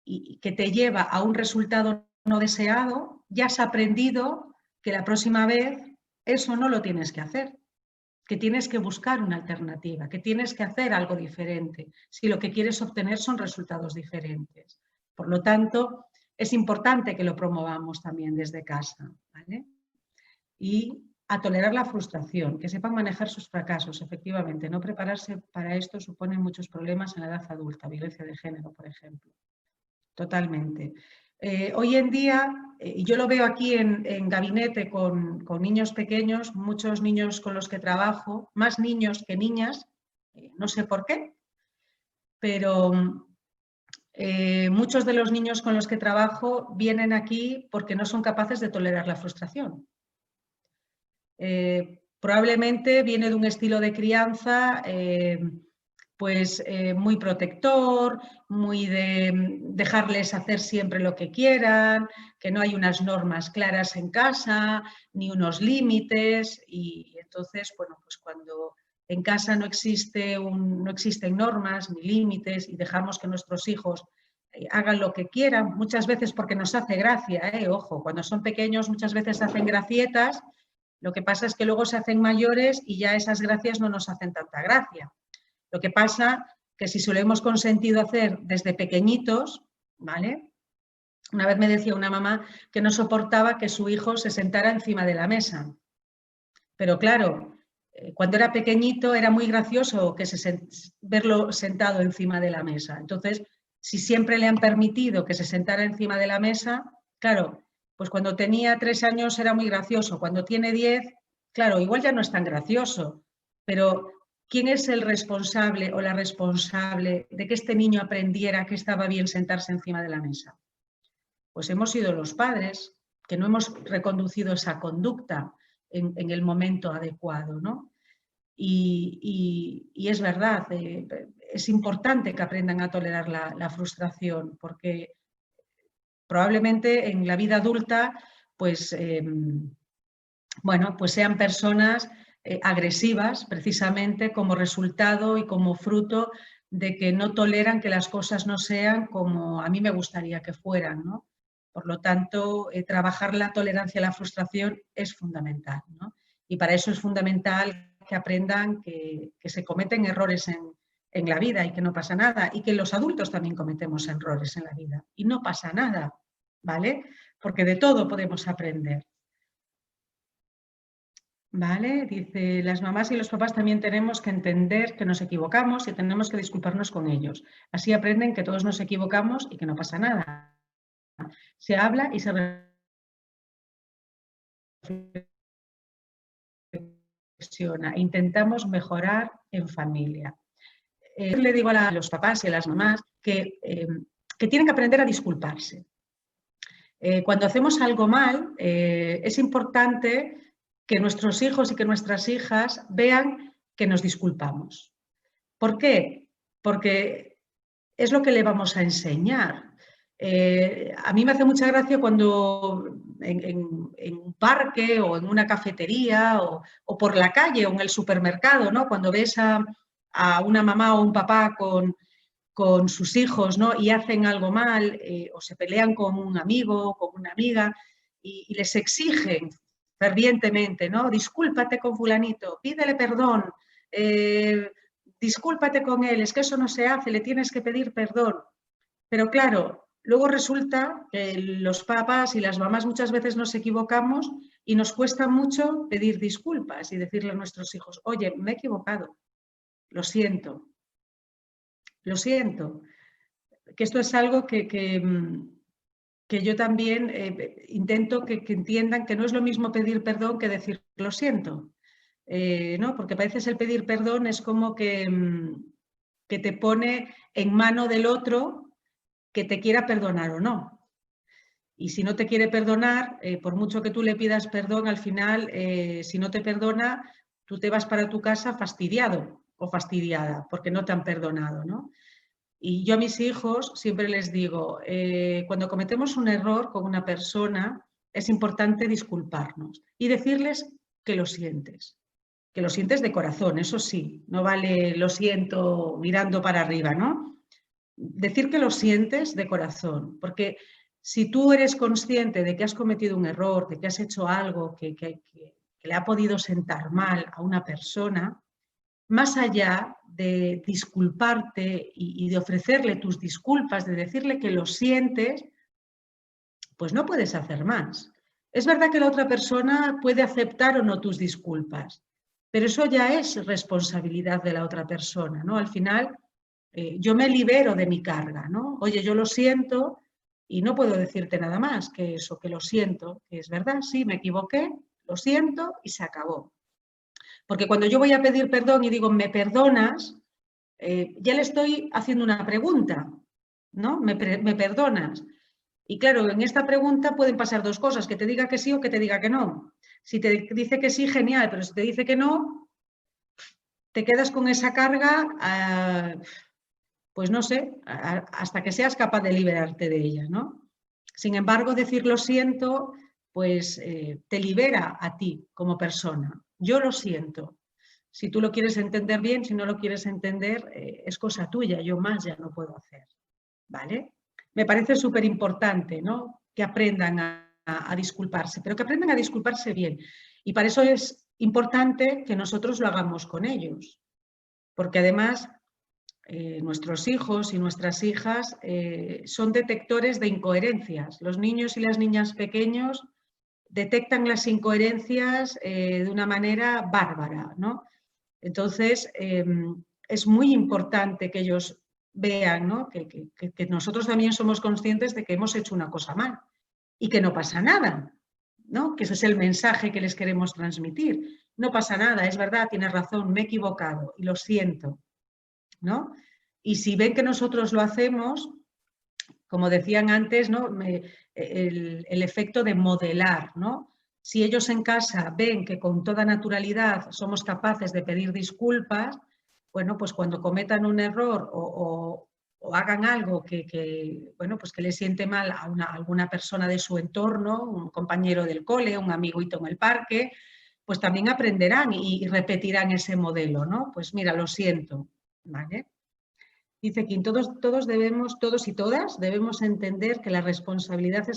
B: que te lleva a un resultado no deseado, ya has aprendido que la próxima vez eso no lo tienes que hacer, que tienes que buscar una alternativa, que tienes que hacer algo diferente, si lo que quieres obtener son resultados diferentes. Por lo tanto, es importante que lo promovamos también desde casa, ¿vale? Y a tolerar la frustración, que sepan manejar sus fracasos, efectivamente. No prepararse para esto supone muchos problemas en la edad adulta, violencia de género, por ejemplo. Totalmente. Hoy en día, y yo lo veo aquí en gabinete con niños pequeños, muchos niños con los que trabajo, más niños que niñas, no sé por qué, pero muchos de los niños con los que trabajo vienen aquí porque no son capaces de tolerar la frustración. probablemente viene de un estilo de crianza muy protector, muy de dejarles hacer siempre lo que quieran, que no hay unas normas claras en casa, ni unos límites, y entonces, bueno, pues cuando en casa no existen normas ni límites y dejamos que nuestros hijos hagan lo que quieran, muchas veces porque nos hace gracia, ojo, cuando son pequeños muchas veces hacen gracietas, lo que pasa es que luego se hacen mayores y ya esas gracias no nos hacen tanta gracia. Lo que pasa que si se lo hemos consentido hacer desde pequeñitos, ¿vale? Una vez me decía una mamá que no soportaba que su hijo se sentara encima de la mesa. Pero claro, cuando era pequeñito era muy gracioso verlo sentado encima de la mesa. Entonces, si siempre le han permitido que se sentara encima de la mesa, claro, pues cuando tenía 3 años era muy gracioso. Cuando tiene 10, claro, igual ya no es tan gracioso, pero ¿quién es el responsable o la responsable de que este niño aprendiera que estaba bien sentarse encima de la mesa? Pues hemos sido los padres, que no hemos reconducido esa conducta en el momento adecuado, ¿no? Y es verdad, es importante que aprendan a tolerar la frustración, porque probablemente en la vida adulta, pues, bueno, pues sean personas agresivas precisamente como resultado y como fruto de que no toleran que las cosas no sean como a mí me gustaría que fueran, ¿no? Por lo tanto, trabajar la tolerancia a la frustración es fundamental, ¿no? Y para eso es fundamental que aprendan que se cometen errores en la vida y que no pasa nada, y que los adultos también cometemos errores en la vida y no pasa nada, ¿vale? Porque de todo podemos aprender. ¿Vale? Dice, las mamás y los papás también tenemos que entender que nos equivocamos y tenemos que disculparnos con ellos. Así aprenden que todos nos equivocamos y que no pasa nada. Se habla y se reflexiona. Intentamos mejorar en familia. Le digo a los papás y a las mamás que tienen que aprender a disculparse. Cuando hacemos algo mal, es importante que nuestros hijos y que nuestras hijas vean que nos disculpamos. ¿Por qué? Porque es lo que le vamos a enseñar. A mí me hace mucha gracia cuando en un parque o en una cafetería o por la calle o en el supermercado, ¿no? Cuando ves a una mamá o un papá con sus hijos, ¿no? Y hacen algo mal o se pelean con un amigo o con una amiga y les exigen fervientemente, ¿no? Discúlpate con fulanito, pídele perdón, discúlpate con él, es que eso no se hace, le tienes que pedir perdón. Pero claro, luego resulta que los papás y las mamás muchas veces nos equivocamos y nos cuesta mucho pedir disculpas y decirle a nuestros hijos, oye, me he equivocado, lo siento. Lo siento, que esto es algo que yo también intento que entiendan que no es lo mismo pedir perdón que decir lo siento, ¿no? Porque a veces el pedir perdón es como que te pone en mano del otro que te quiera perdonar o no. Y si no te quiere perdonar, por mucho que tú le pidas perdón, al final, si no te perdona, tú te vas para tu casa fastidiado o fastidiada porque no te han perdonado, ¿no? Y yo a mis hijos siempre les digo, cuando cometemos un error con una persona, es importante disculparnos y decirles que lo sientes de corazón, eso sí, no vale lo siento mirando para arriba, ¿no? Decir que lo sientes de corazón, porque si tú eres consciente de que has cometido un error, de que has hecho algo que le ha podido sentar mal a una persona, más allá de disculparte y de ofrecerle tus disculpas, de decirle que lo sientes, pues no puedes hacer más. Es verdad que la otra persona puede aceptar o no tus disculpas, pero eso ya es responsabilidad de la otra persona, ¿no? Al final, yo me libero de mi carga, ¿no? Oye, yo lo siento y no puedo decirte nada más que eso, que lo siento, que es verdad, sí, me equivoqué, lo siento y se acabó. Porque cuando yo voy a pedir perdón y digo, ¿me perdonas? Ya le estoy haciendo una pregunta, ¿no? ¿Me perdonas? Y claro, en esta pregunta pueden pasar dos cosas, que te diga que sí o que te diga que no. Si te dice que sí, genial, pero si te dice que no, te quedas con esa carga, pues no sé, hasta que seas capaz de liberarte de ella, ¿no? Sin embargo, decir lo siento, pues te libera a ti como persona. Yo lo siento. Si tú lo quieres entender bien, si no lo quieres entender, es cosa tuya, yo más ya no puedo hacer, ¿vale? Me parece súper importante, ¿no? Que aprendan a disculparse, pero que aprendan a disculparse bien. Y para eso es importante que nosotros lo hagamos con ellos, porque además nuestros hijos y nuestras hijas son detectores de incoherencias. Los niños y las niñas pequeños detectan las incoherencias de una manera bárbara, ¿no? Entonces, es muy importante que ellos vean, ¿no? que nosotros también somos conscientes de que hemos hecho una cosa mal y que no pasa nada, ¿no? Que ese es el mensaje que les queremos transmitir. No pasa nada, es verdad, tienes razón, me he equivocado y lo siento, ¿no? Y si ven que nosotros lo hacemos, como decían antes, ¿no? El efecto de modelar, ¿no? Si ellos en casa ven que con toda naturalidad somos capaces de pedir disculpas, bueno, pues cuando cometan un error o hagan algo bueno, pues que le siente mal a alguna persona de su entorno, un compañero del cole, un amiguito en el parque, pues también aprenderán y repetirán ese modelo, ¿no? Pues mira, lo siento, ¿vale? Dice Kim, todos y todas debemos entender que la responsabilidad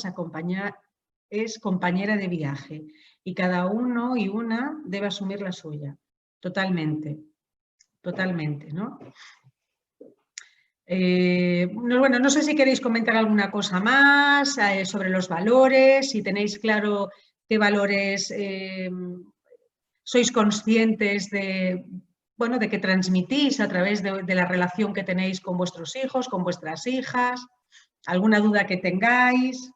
B: es compañera de viaje y cada uno y una debe asumir la suya. Totalmente, totalmente, ¿no? Bueno, no sé si queréis comentar alguna cosa más sobre los valores, si tenéis claro qué valores sois conscientes de, bueno, de que transmitís a través de la relación que tenéis con vuestros hijos, con vuestras hijas, alguna duda que tengáis.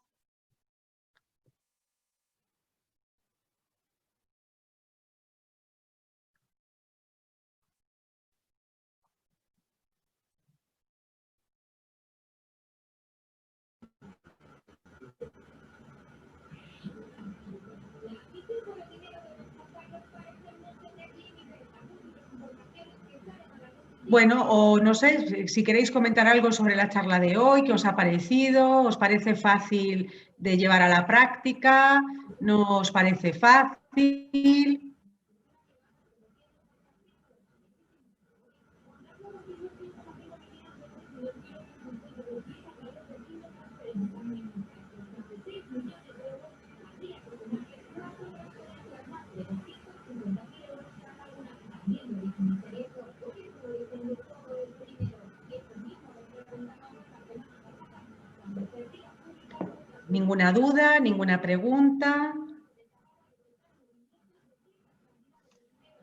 B: Bueno, o no sé, si queréis comentar algo sobre la charla de hoy, ¿qué os ha parecido? ¿Os parece fácil de llevar a la práctica? ¿No os parece fácil? ¿Ninguna duda? ¿Ninguna pregunta?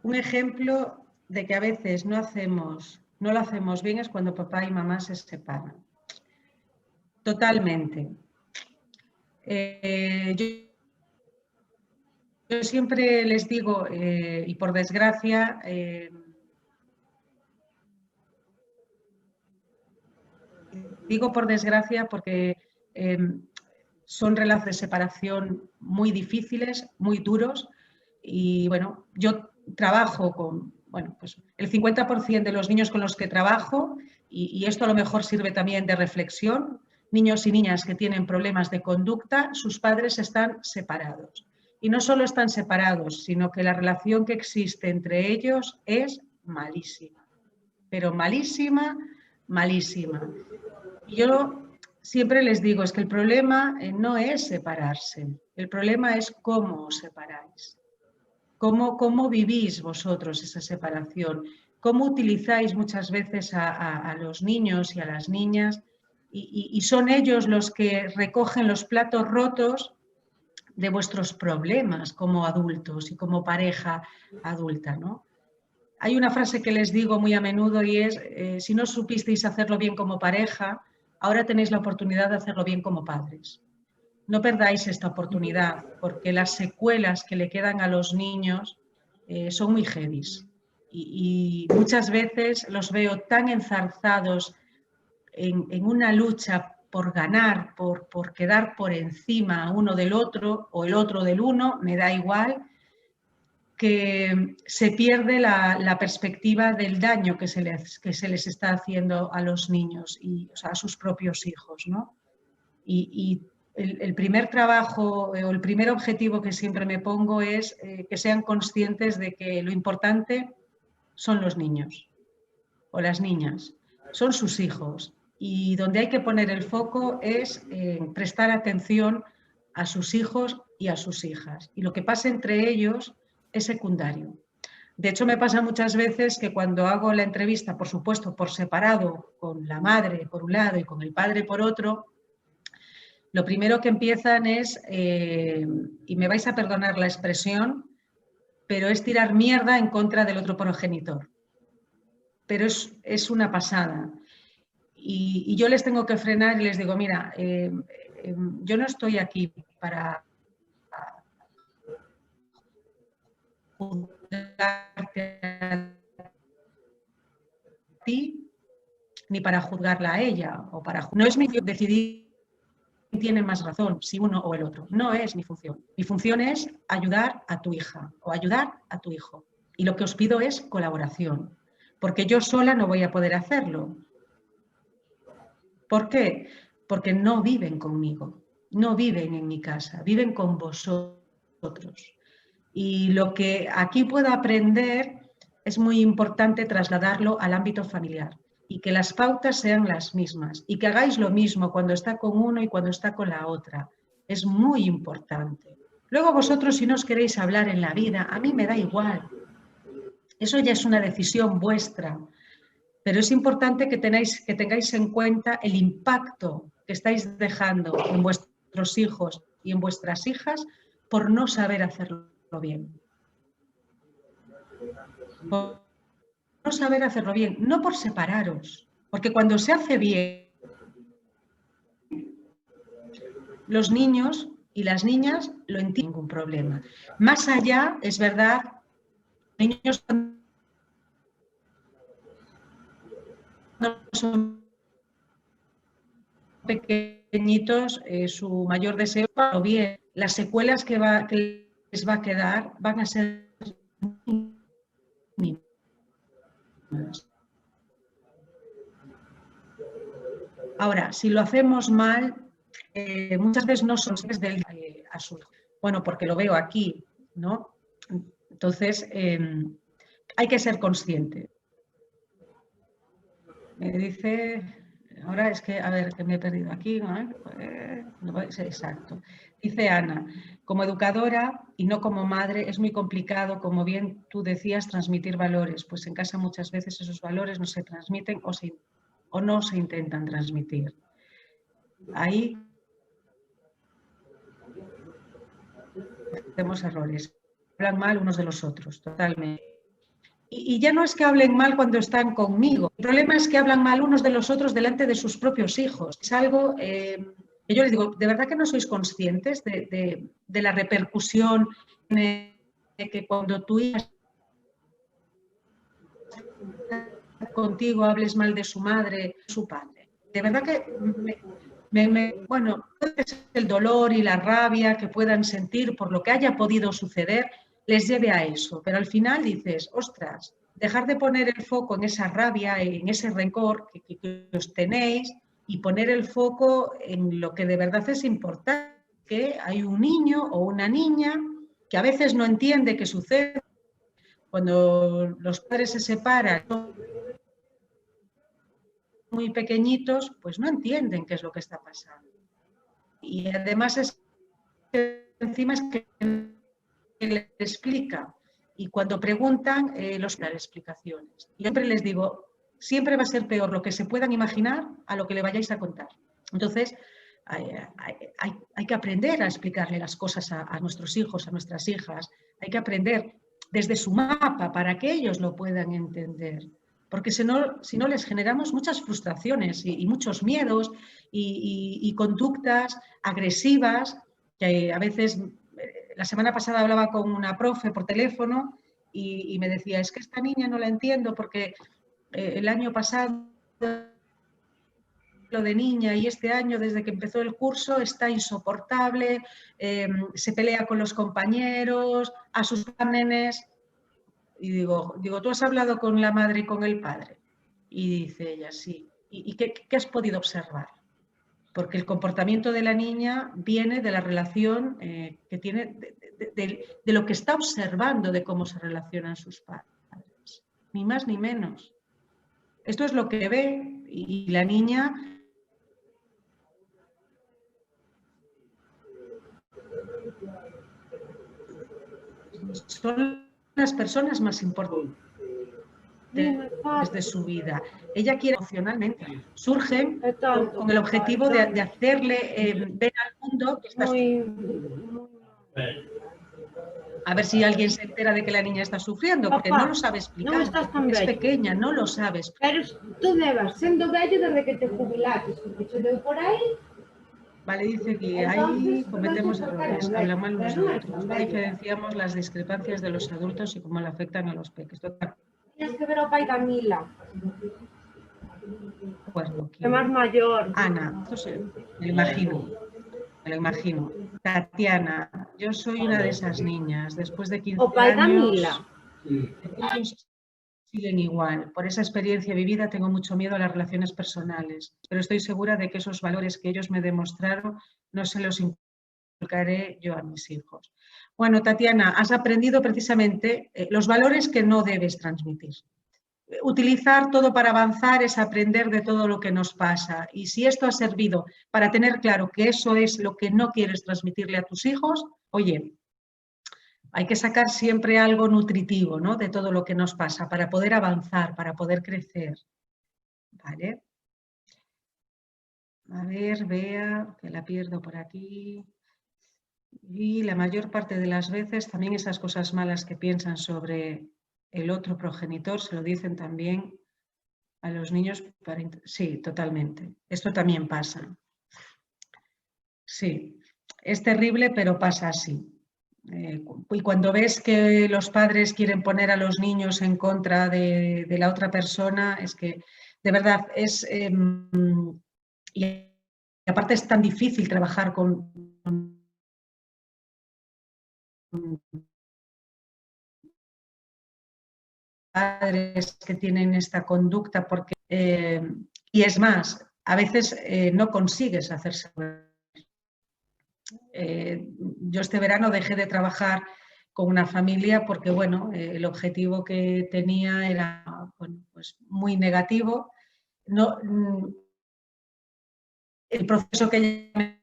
B: Un ejemplo de que a veces no lo hacemos bien es cuando papá y mamá se separan. Totalmente. Yo siempre les digo, y por desgracia, digo por desgracia porque son relatos de separación muy difíciles, muy duros, y bueno, yo trabajo con, bueno, pues el 50% de los niños con los que trabajo, y esto a lo mejor sirve también de reflexión, niños y niñas que tienen problemas de conducta, sus padres están separados. Y no solo están separados, sino que la relación que existe entre ellos es malísima, pero malísima, malísima. Y yo siempre les digo, es que el problema no es separarse, el problema es cómo os separáis, cómo vivís vosotros esa separación, cómo utilizáis muchas veces a los niños y a las niñas y son ellos los que recogen los platos rotos de vuestros problemas como adultos y como pareja adulta, ¿no? Hay una frase que les digo muy a menudo y es, si no supisteis hacerlo bien como pareja, ahora tenéis la oportunidad de hacerlo bien como padres. No perdáis esta oportunidad porque las secuelas que le quedan a los niños son muy heavies y muchas veces los veo tan enzarzados en una lucha por ganar, por quedar por encima uno del otro o el otro del uno, me da igual, que se pierde la perspectiva del daño que se les está haciendo a los niños, o sea, a sus propios hijos, ¿no? Y el primer trabajo o el primer objetivo que siempre me pongo es que sean conscientes de que lo importante son los niños o las niñas, son sus hijos, y donde hay que poner el foco es prestar atención a sus hijos y a sus hijas, y lo que pasa entre ellos es secundario. De hecho, me pasa muchas veces que cuando hago la entrevista, por supuesto, por separado, con la madre por un lado y con el padre por otro, lo primero que empiezan es, y me vais a perdonar la expresión, pero es tirar mierda en contra del otro progenitor. Pero es una pasada. Y yo les tengo que frenar y les digo, mira, yo no estoy aquí para juzgarte a ti ni para juzgarla a ella. No es mi función decidir quién tiene más razón, si uno o el otro. No es mi función. Mi función es ayudar a tu hija o ayudar a tu hijo. Y lo que os pido es colaboración, porque yo sola no voy a poder hacerlo. ¿Por qué? Porque no viven conmigo, no viven en mi casa, viven con vosotros. Y lo que aquí pueda aprender es muy importante trasladarlo al ámbito familiar y que las pautas sean las mismas y que hagáis lo mismo cuando está con uno y cuando está con la otra. Es muy importante. Luego vosotros, si no os queréis hablar en la vida, a mí me da igual. Eso ya es una decisión vuestra. Pero es importante que tengáis en cuenta el impacto que estáis dejando en vuestros hijos y en vuestras hijas por no saber hacerlo bien. Por no saber hacerlo bien, no por separaros, porque cuando se hace bien, los niños y las niñas lo entienden, ningún problema. Más allá, es verdad, niños son pequeñitos, su mayor deseo, o bien las secuelas que les va a quedar van a ser mínimas. Ahora, si lo hacemos mal, muchas veces no son del a su hijo. Bueno, porque lo veo aquí, ¿no? Entonces, hay que ser consciente. Me dice, ahora es que, a ver, que me he perdido aquí, ¿no? Exacto. Dice Ana, como educadora y no como madre es muy complicado, como bien tú decías, transmitir valores, pues en casa muchas veces esos valores no se transmiten o no se intentan transmitir. Ahí hacemos errores, hablan mal unos de los otros, totalmente. Y ya no es que hablen mal cuando están conmigo, el problema es que hablan mal unos de los otros delante de sus propios hijos. Es algo que yo les digo, ¿de verdad que no sois conscientes de la repercusión de que cuando tu hija contigo hables mal de su madre, su padre? De verdad que, bueno, el dolor y la rabia que puedan sentir por lo que haya podido suceder les lleve a eso, pero al final dices, ostras, dejar de poner el foco en esa rabia, en ese rencor que os tenéis y poner el foco en lo que de verdad es importante, que hay un niño o una niña que a veces no entiende qué sucede cuando los padres se separan muy pequeñitos, pues no entienden qué es lo que está pasando. Y además es que encima es que le explica. Y cuando preguntan, los dan explicaciones. Yo siempre les digo, siempre va a ser peor lo que se puedan imaginar a lo que le vayáis a contar. Entonces, hay que aprender a explicarle las cosas a nuestros hijos, a nuestras hijas. Hay que aprender desde su mapa para que ellos lo puedan entender. Porque si no les generamos muchas frustraciones y muchos miedos y conductas agresivas que a veces... La semana pasada hablaba con una profe por teléfono y me decía, es que esta niña no la entiendo porque el año pasado lo de niña y este año desde que empezó el curso está insoportable, se pelea con los compañeros, a sus exámenes. Y digo, ¿tú has hablado con la madre y con el padre? Y dice ella, sí. ¿Y qué has podido observar? Porque el comportamiento de la niña viene de la relación que tiene, de lo que está observando de cómo se relacionan sus padres. Ni más ni menos. Esto es lo que ve y la niña... Son las personas más importantes de su vida. Ella quiere emocionalmente. Surgen con el objetivo de hacerle ver al mundo que está sufriendo. A ver si alguien se entera de que la niña está sufriendo, porque no lo sabe explicar. Es pequeña, no lo sabe explicar.
C: Pero tú debas siendo bello desde que te jubilaste, porque te veo por ahí.
B: Vale, dice que ahí cometemos errores, hablamos los de otros, no diferenciamos las discrepancias de los adultos y cómo le afectan a los peques.
C: Tienes que ver a pai Camila.
B: Acuerdo,
C: Es más mayor.
B: Ana, me lo imagino. Tatiana, yo soy una de esas niñas, después de 15
C: O pai
B: años,
C: Camila.
B: ellos siguen igual. Por esa experiencia vivida tengo mucho miedo a las relaciones personales, pero estoy segura de que esos valores que ellos me demostraron no se los inculcaré yo a mis hijos. Bueno, Tatiana, has aprendido precisamente los valores que no debes transmitir. Utilizar todo para avanzar es aprender de todo lo que nos pasa. Y si esto ha servido para tener claro que eso es lo que no quieres transmitirle a tus hijos, oye, hay que sacar siempre algo nutritivo, ¿no?, de todo lo que nos pasa para poder avanzar, para poder crecer. ¿Vale? A ver, Bea, que la pierdo por aquí. Y la mayor parte de las veces también esas cosas malas que piensan sobre el otro progenitor se lo dicen también a los niños. Sí, totalmente. Esto también pasa. Sí, es terrible, pero pasa así. Y cuando ves que los padres quieren poner a los niños en contra de la otra persona, es que de verdad es... y aparte es tan difícil trabajar con padres que tienen esta conducta, porque, y es más, a veces no consigues hacerse ver. Yo este verano dejé de trabajar con una familia porque, bueno, el objetivo que tenía era, bueno, pues muy negativo. No, el proceso que ella me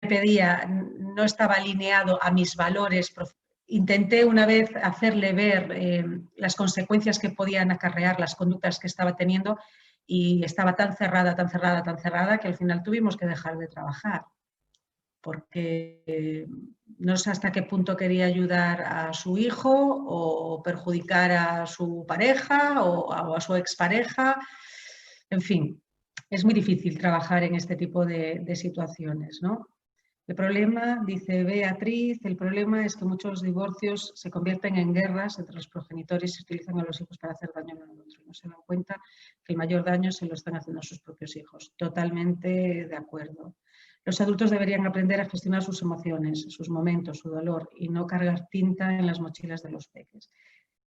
B: pedía no estaba alineado a mis valores. Intenté una vez hacerle ver las consecuencias que podían acarrear las conductas que estaba teniendo y estaba tan cerrada, tan cerrada, tan cerrada que al final tuvimos que dejar de trabajar, porque no sé hasta qué punto quería ayudar a su hijo o perjudicar a su pareja o a su expareja. En fin, es muy difícil trabajar en este tipo de situaciones, ¿no? El problema, dice Beatriz, el problema es que muchos divorcios se convierten en guerras entre los progenitores y se utilizan a los hijos para hacer daño al otro. No se dan cuenta que el mayor daño se lo están haciendo a sus propios hijos. Totalmente de acuerdo. Los adultos deberían aprender a gestionar sus emociones, sus momentos, su dolor y no cargar tinta en las mochilas de los peques.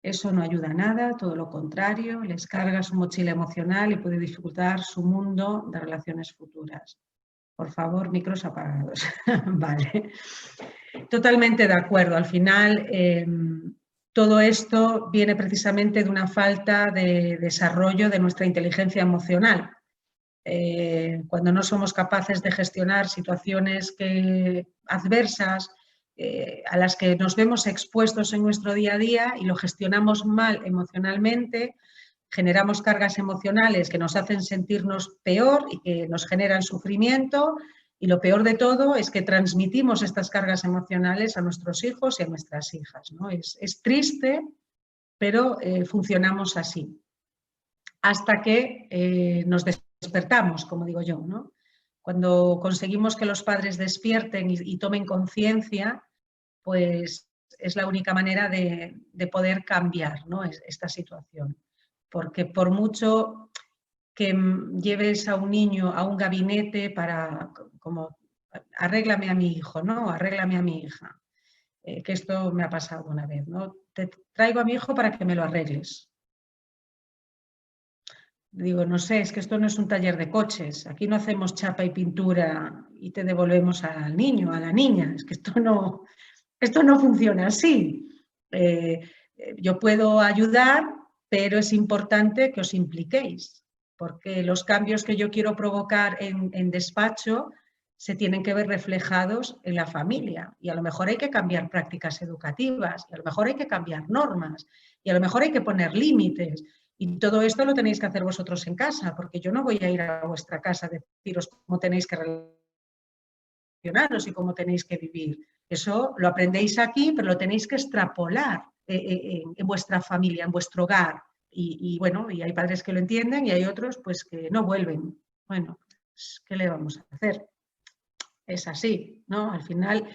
B: Eso no ayuda a nada, todo lo contrario, les carga su mochila emocional y puede dificultar su mundo de relaciones futuras. Por favor, micros apagados. Vale. Totalmente de acuerdo. Al final, todo esto viene precisamente de una falta de desarrollo de nuestra inteligencia emocional. Cuando no somos capaces de gestionar situaciones adversas a las que nos vemos expuestos en nuestro día a día y lo gestionamos mal emocionalmente, generamos cargas emocionales que nos hacen sentirnos peor y que nos generan sufrimiento, y lo peor de todo es que transmitimos estas cargas emocionales a nuestros hijos y a nuestras hijas, ¿no? Es triste, pero funcionamos así. Hasta que nos despertamos, como digo yo, ¿no? Cuando conseguimos que los padres despierten y tomen conciencia, pues es la única manera de poder cambiar, ¿no?, esta situación. Porque por mucho que lleves a un niño a un gabinete para, como, arréglame a mi hijo, ¿no?, arréglame a mi hija, que esto me ha pasado una vez, ¿no? te traigo a mi hijo para que me lo arregles. Digo, no sé, es que esto no es un taller de coches, aquí no hacemos chapa y pintura y te devolvemos al niño, a la niña, es que esto no funciona así. Yo puedo ayudar, pero es importante que os impliquéis, porque los cambios que yo quiero provocar en despacho se tienen que ver reflejados en la familia, y a lo mejor hay que cambiar prácticas educativas, y a lo mejor hay que cambiar normas, y a lo mejor hay que poner límites. Y todo esto lo tenéis que hacer vosotros en casa, porque yo no voy a ir a vuestra casa a deciros cómo tenéis que relacionaros y cómo tenéis que vivir. Eso lo aprendéis aquí, pero lo tenéis que extrapolar en vuestra familia, en vuestro hogar. Y bueno, y hay padres que lo entienden y hay otros pues que no vuelven. Bueno, pues, ¿qué le vamos a hacer? Es así, ¿no? Al final,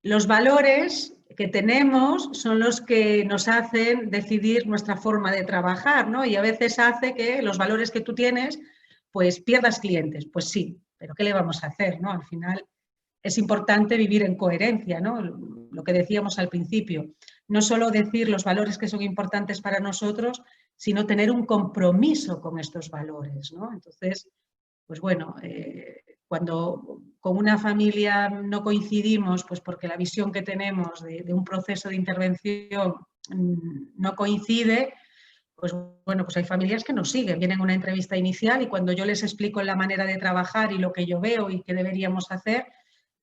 B: los valores que tenemos son los que nos hacen decidir nuestra forma de trabajar, ¿no? Y a veces hace que los valores que tú tienes, pues pierdas clientes. Pues sí, pero ¿qué le vamos a hacer, no? Al final es importante vivir en coherencia, ¿no? Lo que decíamos al principio. No solo decir los valores que son importantes para nosotros, sino tener un compromiso con estos valores, ¿no? Entonces, pues bueno, cuando con una familia no coincidimos, pues porque la visión que tenemos de un proceso de intervención no coincide, pues bueno, pues hay familias que nos siguen, vienen a una entrevista inicial y cuando yo les explico la manera de trabajar y lo que yo veo y qué deberíamos hacer,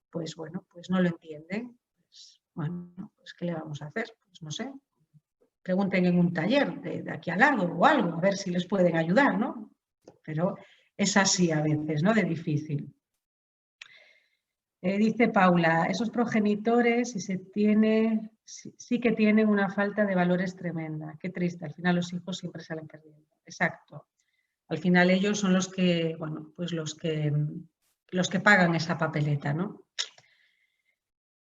B: pues bueno, pues no lo entienden. Pues, bueno, pues ¿qué le vamos a hacer? Pues no sé, pregunten en un taller de aquí al lado o algo, a ver si les pueden ayudar, ¿no? Pero es así a veces, ¿no? De difícil. Dice Paula, esos progenitores sí que tienen una falta de valores tremenda. Qué triste, al final los hijos siempre salen perdiendo. Exacto. Al final ellos son los que, bueno, pues los que pagan esa papeleta, ¿no?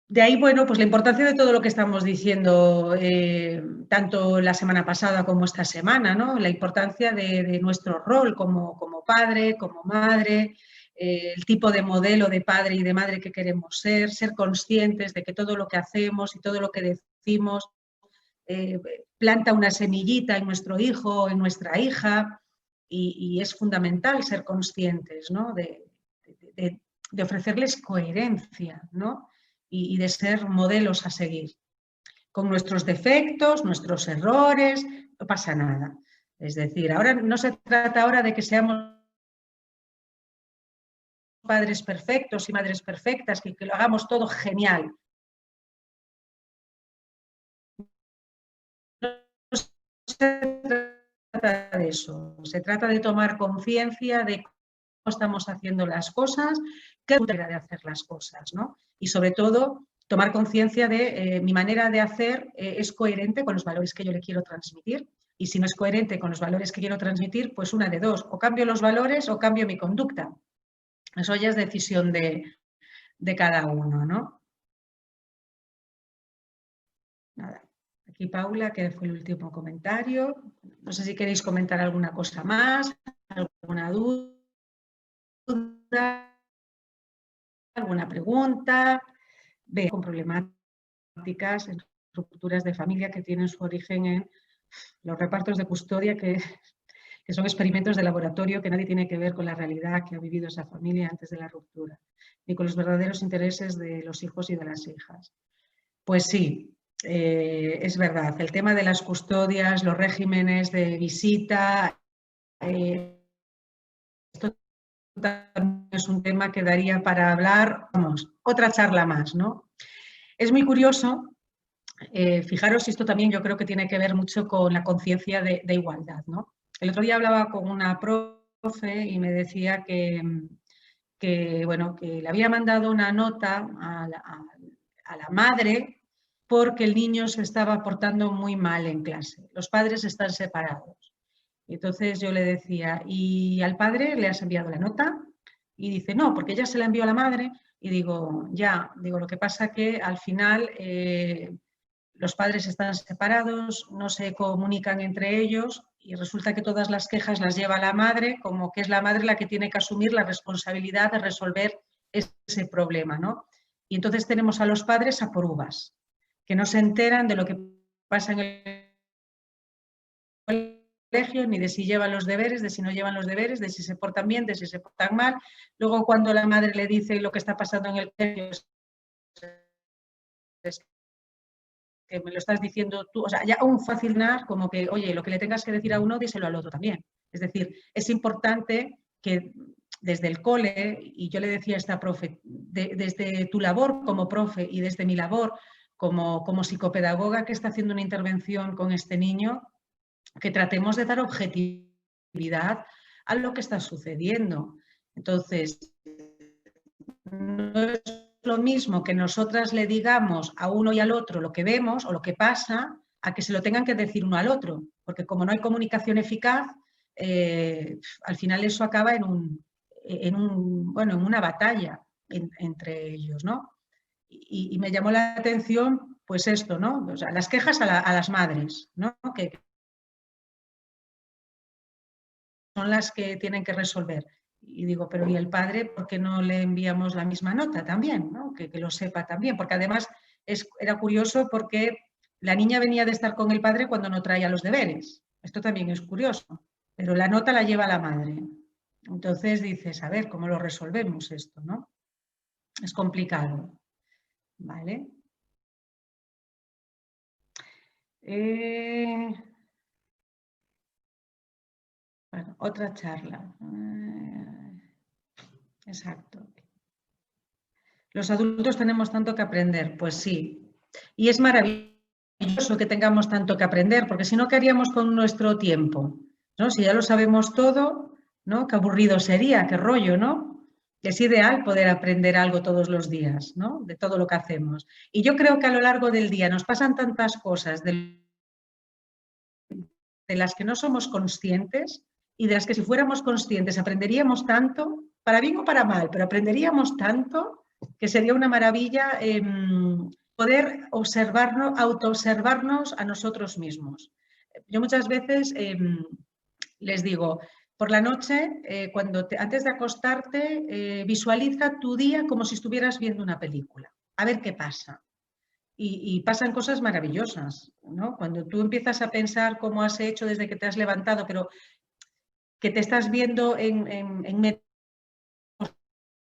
B: De ahí, bueno, pues la importancia de todo lo que estamos diciendo, tanto la semana pasada como esta semana, ¿no? La importancia de nuestro rol como padre, como madre, el tipo de modelo de padre y de madre que queremos ser conscientes de que todo lo que hacemos y todo lo que decimos planta una semillita en nuestro hijo o en nuestra hija y es fundamental ser conscientes, ¿no? de ofrecerles coherencia, ¿no? Y de ser modelos a seguir. Con nuestros defectos, nuestros errores, no pasa nada. Es decir, ahora no se trata ahora de que seamos padres perfectos y madres perfectas, que lo hagamos todo genial. No se trata de eso. Se trata de tomar conciencia de cómo estamos haciendo las cosas, qué manera de hacer las cosas, ¿no? Y sobre todo, tomar conciencia de mi manera de hacer es coherente con los valores que yo le quiero transmitir. Y si no es coherente con los valores que quiero transmitir, pues una de dos, o cambio los valores o cambio mi conducta. Eso ya es decisión de cada uno, ¿no? Nada. Aquí Paula, que fue el último comentario. No sé si queréis comentar alguna cosa más, alguna duda, alguna pregunta. Veo con problemáticas en estructuras de familia que tienen su origen en los repartos de custodia, que son experimentos de laboratorio que nadie tiene que ver con la realidad que ha vivido esa familia antes de la ruptura, ni con los verdaderos intereses de los hijos y de las hijas. Pues sí, es verdad, el tema de las custodias, los regímenes de visita, esto también es un tema que daría para hablar, vamos, otra charla más, ¿no? Es muy curioso, fijaros, esto también yo creo que tiene que ver mucho con la conciencia de igualdad, ¿no? El otro día hablaba con una profe y me decía bueno, que le había mandado una nota a la madre porque el niño se estaba portando muy mal en clase. Los padres están separados. Y entonces yo le decía, ¿y al padre le has enviado la nota? Y dice, no, porque ya se la envió a la madre. Y digo, ya, digo, lo que pasa que al final los padres están separados, no se comunican entre ellos y resulta que todas las quejas las lleva la madre, como que es la madre la que tiene que asumir la responsabilidad de resolver ese problema, ¿no? Y entonces tenemos a los padres a por uvas, que no se enteran de lo que pasa en el colegio, ni de si llevan los deberes, de si no llevan los deberes, de si se portan bien, de si se portan mal. Luego cuando la madre le dice lo que está pasando en el colegio, es que me lo estás diciendo tú, o sea, ya un fascinar como que, oye, lo que le tengas que decir a uno, díselo al otro también. Es decir, es importante que desde el cole, y yo le decía a esta profe, desde tu labor como profe y desde mi labor como psicopedagoga que está haciendo una intervención con este niño, que tratemos de dar objetividad a lo que está sucediendo. Entonces, no es lo mismo que nosotras le digamos a uno y al otro lo que vemos o lo que pasa, a que se lo tengan que decir uno al otro, porque como no hay comunicación eficaz, al final eso acaba en una batalla entre ellos, ¿no? Y me llamó la atención, pues esto, ¿no? O sea, las quejas a las madres, ¿no? Que son las que tienen que resolver. Y digo, pero ¿y el padre por qué no le enviamos la misma nota también? ¿No? Que lo sepa también, porque además era curioso porque la niña venía de estar con el padre cuando no traía los deberes. Esto también es curioso, pero la nota la lleva la madre. Entonces dices, a ver, ¿cómo lo resolvemos esto? ¿No? Es complicado. ¿Vale? Bueno, otra charla. Exacto. Los adultos tenemos tanto que aprender, pues sí. Y es maravilloso que tengamos tanto que aprender, porque si no, ¿qué haríamos con nuestro tiempo? ¿No? Si ya lo sabemos todo, ¿no? Qué aburrido sería, qué rollo, ¿no? Es ideal poder aprender algo todos los días, ¿no? De todo lo que hacemos. Y yo creo que a lo largo del día nos pasan tantas cosas de las que no somos conscientes y de las que si fuéramos conscientes aprenderíamos tanto, para bien o para mal, pero aprenderíamos tanto que sería una maravilla poder observarnos, autoobservarnos a nosotros mismos. Yo muchas veces les digo, por la noche, antes de acostarte, visualiza tu día como si estuvieras viendo una película, a ver qué pasa. Y pasan cosas maravillosas, ¿no? Cuando tú empiezas a pensar cómo has hecho desde que te has levantado, pero que te estás viendo en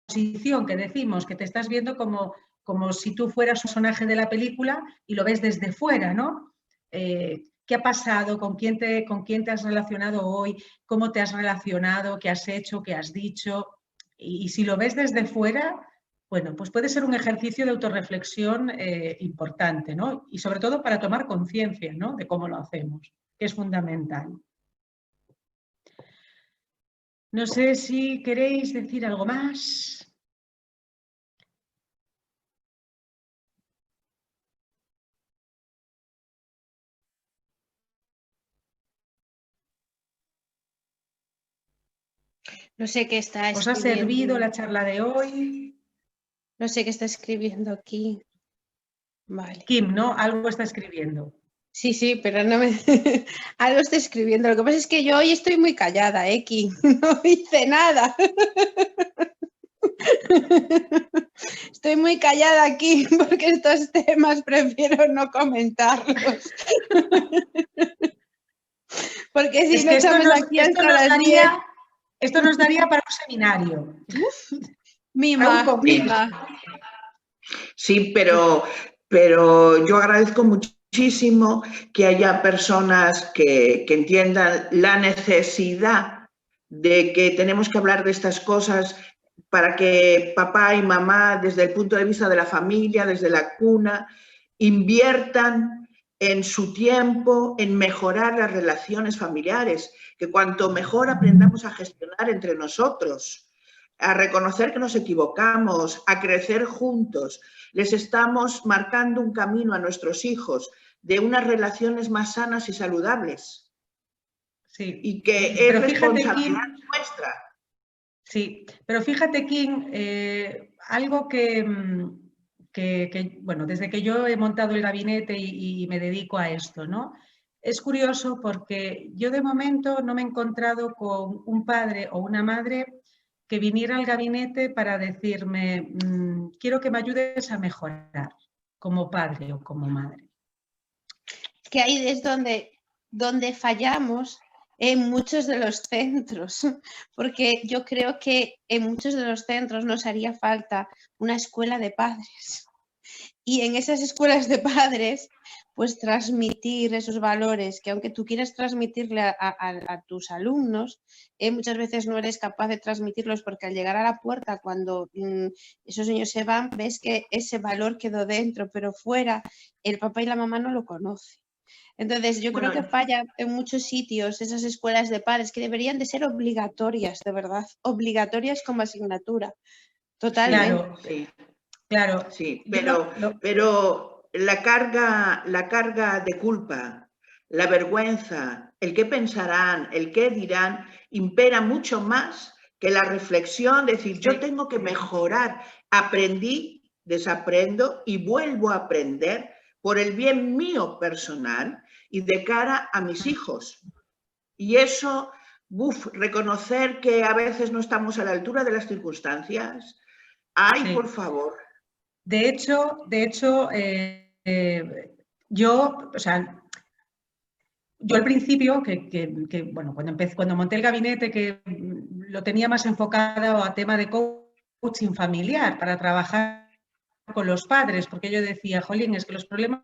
B: posición, que decimos, que te estás viendo como si tú fueras un personaje de la película y lo ves desde fuera, ¿no? ¿Qué ha pasado? ¿Con quién te has relacionado hoy? ¿Cómo te has relacionado? ¿Qué has hecho? ¿Qué has dicho? Y si lo ves desde fuera, bueno, pues puede ser un ejercicio de autorreflexión importante, ¿no? Y sobre todo para tomar conciencia, ¿no? De cómo lo hacemos, que es fundamental. No sé si queréis decir algo más.
A: No sé qué está
B: escribiendo. ¿Os ha servido la charla de hoy?
A: No sé qué está escribiendo aquí. Vale.
B: Kim, ¿no? Algo está escribiendo.
A: Sí, sí, pero no me... Algo está escribiendo. Lo que pasa es que yo hoy estoy muy callada, Kim. No hice nada. Estoy muy callada aquí porque estos temas prefiero no comentarlos. Porque si no estamos aquí hasta las 10...
B: Esto nos daría para un seminario.
A: Mima.
D: Sí, pero yo agradezco muchísimo que haya personas que entiendan la necesidad de que tenemos que hablar de estas cosas para que papá y mamá, desde el punto de vista de la familia, desde la cuna, inviertan en su tiempo en mejorar las relaciones familiares, que cuanto mejor aprendamos a gestionar entre nosotros, a reconocer que nos equivocamos, a crecer juntos, les estamos marcando un camino a nuestros hijos de unas relaciones más sanas y saludables.
B: Sí.
D: Y que es responsabilidad nuestra.
B: Sí, pero fíjate, Kim, algo que, bueno, desde que yo he montado el gabinete y me dedico a esto, ¿no? Es curioso porque yo de momento no me he encontrado con un padre o una madre que viniera al gabinete para decirme, quiero que me ayudes a mejorar como padre o como madre.
A: que ahí es donde fallamos en muchos de los centros, porque yo creo que en muchos de los centros nos haría falta una escuela de padres. Y en esas escuelas de padres, pues transmitir esos valores que aunque tú quieras transmitirle a tus alumnos, muchas veces no eres capaz de transmitirlos porque al llegar a la puerta, cuando esos niños se van, ves que ese valor quedó dentro, pero fuera el papá y la mamá no lo conocen. Entonces, yo creo que falla en muchos sitios esas escuelas de padres que deberían de ser obligatorias, de verdad, obligatorias como asignatura, totalmente.
B: Claro, sí. Claro.
D: Sí, pero la carga de culpa, la vergüenza, el qué pensarán, el qué dirán, impera mucho más que la reflexión, decir, yo tengo que mejorar, aprendí, desaprendo y vuelvo a aprender por el bien mío personal y de cara a mis hijos. Y eso, reconocer que a veces no estamos a la altura de las circunstancias. ¡Ay, sí, por favor!
B: De hecho, yo, o sea, yo al principio, bueno, cuando monté el gabinete, que lo tenía más enfocado a tema de coaching familiar para trabajar con los padres, porque yo decía, jolín, es que los problemas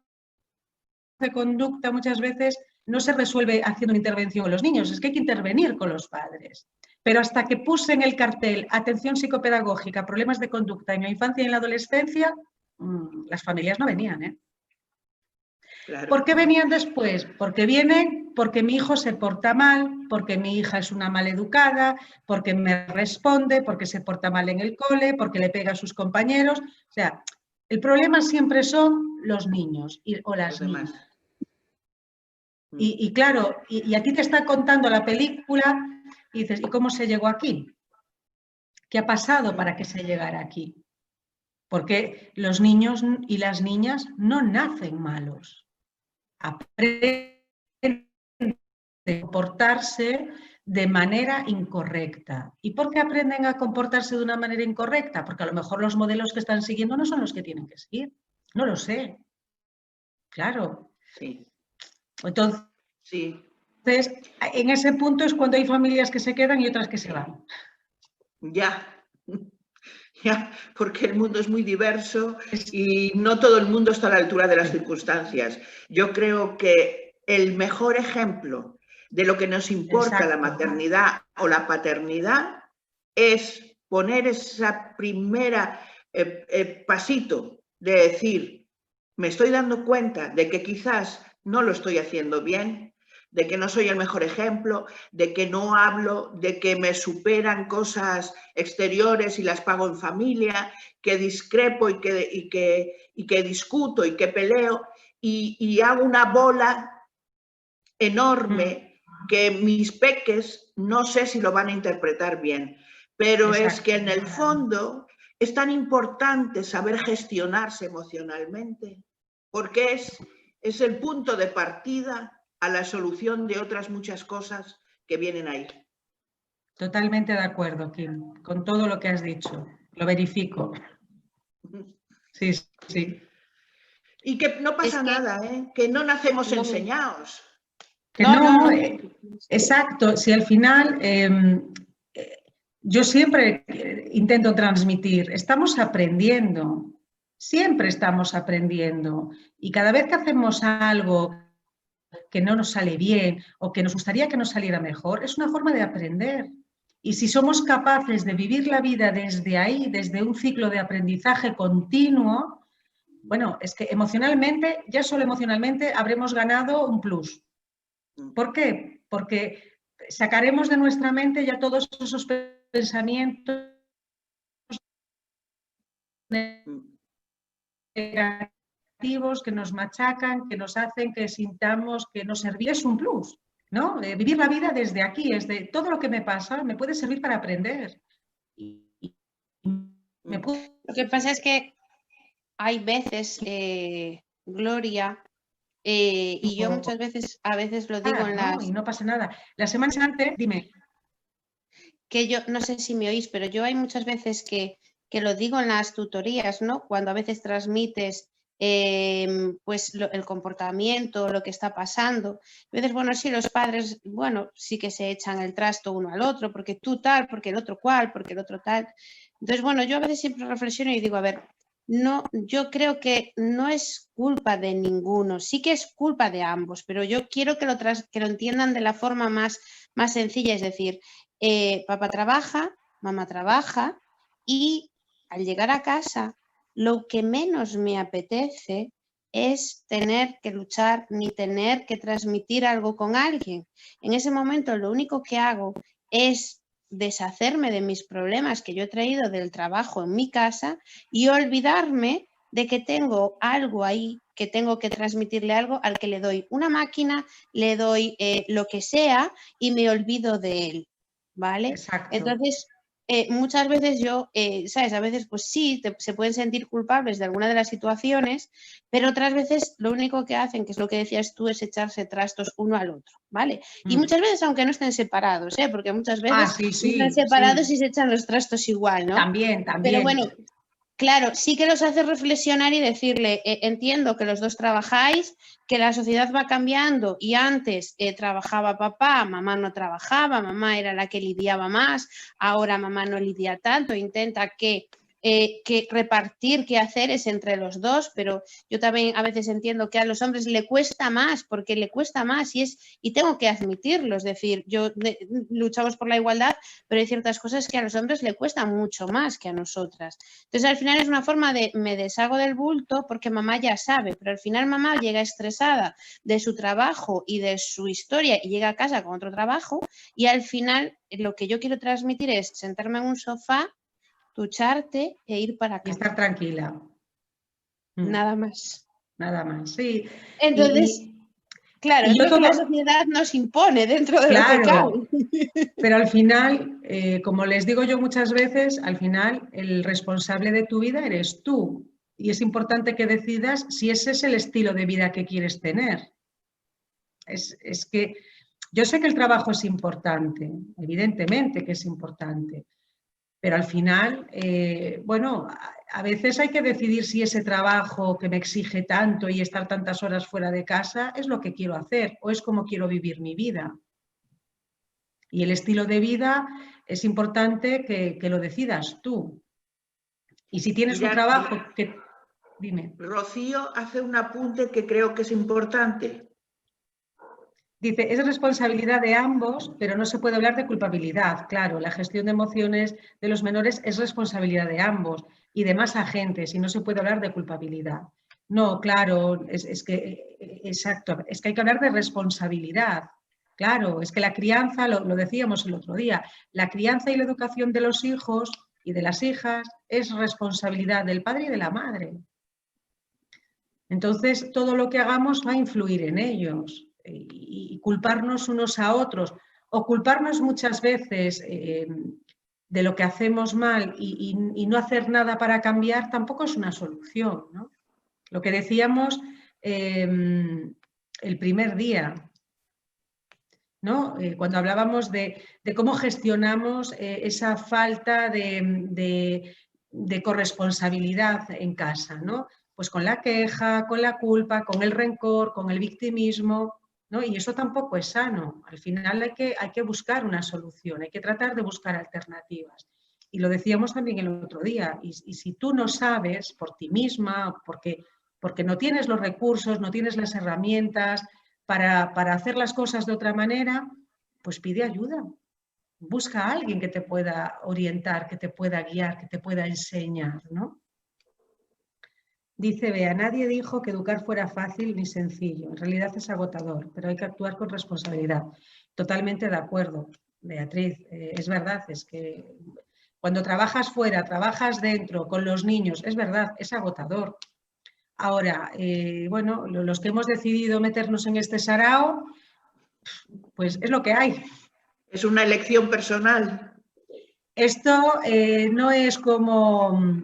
B: de conducta muchas veces no se resuelve haciendo una intervención con los niños, es que hay que intervenir con los padres. Pero hasta que puse en el cartel atención psicopedagógica, problemas de conducta en la infancia y en la adolescencia, las familias no venían, ¿eh? Claro. ¿Por qué venían después? Porque vienen porque mi hijo se porta mal, porque mi hija es una maleducada, porque me responde, porque se porta mal en el cole, porque le pega a sus compañeros. O sea, el problema siempre son los niños o las niñas. Y claro, y a ti te está contando la película y dices, ¿y cómo se llegó aquí? ¿Qué ha pasado para que se llegara aquí? Porque los niños y las niñas no nacen malos. Aprenden a comportarse de manera incorrecta. ¿Y por qué aprenden a comportarse de una manera incorrecta? Porque a lo mejor los modelos que están siguiendo no son los que tienen que seguir. No lo sé. Claro.
D: Sí.
B: Entonces,
D: sí.
B: En ese punto es cuando hay familias que se quedan y otras que se van.
D: Ya, porque el mundo es muy diverso y no todo el mundo está a la altura de las circunstancias. Yo creo que el mejor ejemplo de lo que nos importa la maternidad o la paternidad es poner esa primera pasito de decir, me estoy dando cuenta de que quizás no lo estoy haciendo bien, de que no soy el mejor ejemplo, de que no hablo, de que me superan cosas exteriores y las pago en familia, que discrepo y que discuto y que peleo y hago una bola enorme que mis peques no sé si lo van a interpretar bien, pero es que en el fondo es tan importante saber gestionarse emocionalmente porque es el punto de partida a la solución de otras muchas cosas que vienen ahí.
B: Totalmente de acuerdo, Kim, con todo lo que has dicho. Lo verifico. Sí, sí.
D: Y que no pasa nada, ¿eh? Que no nacemos enseñados.
B: Que no, exacto. Si al final yo siempre intento transmitir, estamos aprendiendo, siempre estamos aprendiendo. Y cada vez que hacemos algo que no nos sale bien o que nos gustaría que nos saliera mejor, es una forma de aprender. Y si somos capaces de vivir la vida desde ahí, desde un ciclo de aprendizaje continuo, bueno, es que emocionalmente, ya solo emocionalmente, habremos ganado un plus. ¿Por qué? Porque sacaremos de nuestra mente ya todos esos pensamientos negativos que nos machacan, que nos hacen que sintamos que nos servía. Es un plus, ¿no? Vivir la vida desde aquí, es de todo lo que me pasa, me puede servir para aprender.
A: Lo que pasa es que hay veces, Gloria, y yo muchas veces, a veces lo digo en las...
B: Y no pasa nada. La semana antes, dime.
A: Que yo, no sé si me oís, pero yo hay muchas veces que lo digo en las tutorías, ¿no? Cuando a veces transmites pues el comportamiento, lo que está pasando. A veces, bueno, sí, los padres, bueno, sí que se echan el trasto uno al otro, porque tú tal, porque el otro cual, porque el otro tal. Entonces, bueno, yo a veces siempre reflexiono y digo, a ver, no, yo creo que no es culpa de ninguno, sí que es culpa de ambos, pero yo quiero que lo entiendan de la forma más sencilla, es decir, papá trabaja, mamá trabaja y al llegar a casa lo que menos me apetece es tener que luchar ni tener que transmitir algo con alguien. En ese momento lo único que hago es deshacerme de mis problemas que yo he traído del trabajo en mi casa y olvidarme de que tengo algo ahí, que tengo que transmitirle algo al que le doy una máquina, le doy lo que sea y me olvido de él, ¿vale?
B: Exacto.
A: Entonces, muchas veces yo, ¿sabes? A veces pues sí, se pueden sentir culpables de alguna de las situaciones, pero otras veces lo único que hacen, que es lo que decías tú, es echarse trastos uno al otro, ¿vale? Y muchas veces, aunque no estén separados, porque muchas veces están separados y se echan los trastos igual, ¿no?
B: También.
A: Pero bueno, claro, sí que los hace reflexionar y decirle, entiendo que los dos trabajáis, que la sociedad va cambiando y antes trabajaba papá, mamá no trabajaba, mamá era la que lidiaba más, ahora mamá no lidia tanto, intenta que repartir qué hacer es entre los dos, pero yo también a veces entiendo que a los hombres le cuesta más, porque le cuesta más y tengo que admitirlo, es decir, luchamos por la igualdad, pero hay ciertas cosas que a los hombres le cuestan mucho más que a nosotras. Entonces al final es una forma de me deshago del bulto porque mamá ya sabe, pero al final mamá llega estresada de su trabajo y de su historia y llega a casa con otro trabajo y al final lo que yo quiero transmitir es sentarme en un sofá, ducharte e ir para casa.
B: Y estar tranquila.
A: Nada más.
B: Nada más, sí.
A: Entonces, claro, es lo que la sociedad nos impone dentro de lo que cabe.
B: Pero al final, como les digo yo muchas veces, al final el responsable de tu vida eres tú. Y es importante que decidas si ese es el estilo de vida que quieres tener. Es que yo sé que el trabajo es importante, evidentemente que es importante. Pero al final, bueno, a veces hay que decidir si ese trabajo que me exige tanto y estar tantas horas fuera de casa es lo que quiero hacer o es como quiero vivir mi vida. Y el estilo de vida es importante que lo decidas tú. Y si tienes un trabajo que... Dime.
D: Rocío hace un apunte que creo que es importante.
B: Dice, es responsabilidad de ambos, pero no se puede hablar de culpabilidad. Claro, la gestión de emociones de los menores es responsabilidad de ambos y de más agentes y no se puede hablar de culpabilidad. No, claro, es que hay que hablar de responsabilidad. Claro, es que la crianza, lo decíamos el otro día, la crianza y la educación de los hijos y de las hijas es responsabilidad del padre y de la madre. Entonces, todo lo que hagamos va a influir en ellos. Y culparnos unos a otros o culparnos muchas veces de lo que hacemos mal y no hacer nada para cambiar tampoco es una solución, ¿no? Lo que decíamos el primer día, ¿no? Cuando hablábamos de cómo gestionamos esa falta de corresponsabilidad en casa, ¿no? Pues con la queja, con la culpa, con el rencor, con el victimismo, ¿no? Y eso tampoco es sano. Al final hay que buscar una solución, hay que tratar de buscar alternativas. Y lo decíamos también el otro día, y si tú no sabes por ti misma, porque no tienes los recursos, no tienes las herramientas para hacer las cosas de otra manera, pues pide ayuda. Busca a alguien que te pueda orientar, que te pueda guiar, que te pueda enseñar, ¿no? Dice Bea, nadie dijo que educar fuera fácil ni sencillo. En realidad es agotador, pero hay que actuar con responsabilidad. Totalmente de acuerdo, Beatriz. Es verdad, es que cuando trabajas fuera, trabajas dentro, con los niños, es verdad, es agotador. Ahora, bueno, los que hemos decidido meternos en este sarao, pues es lo que hay.
D: Es una elección personal.
B: Esto no es como...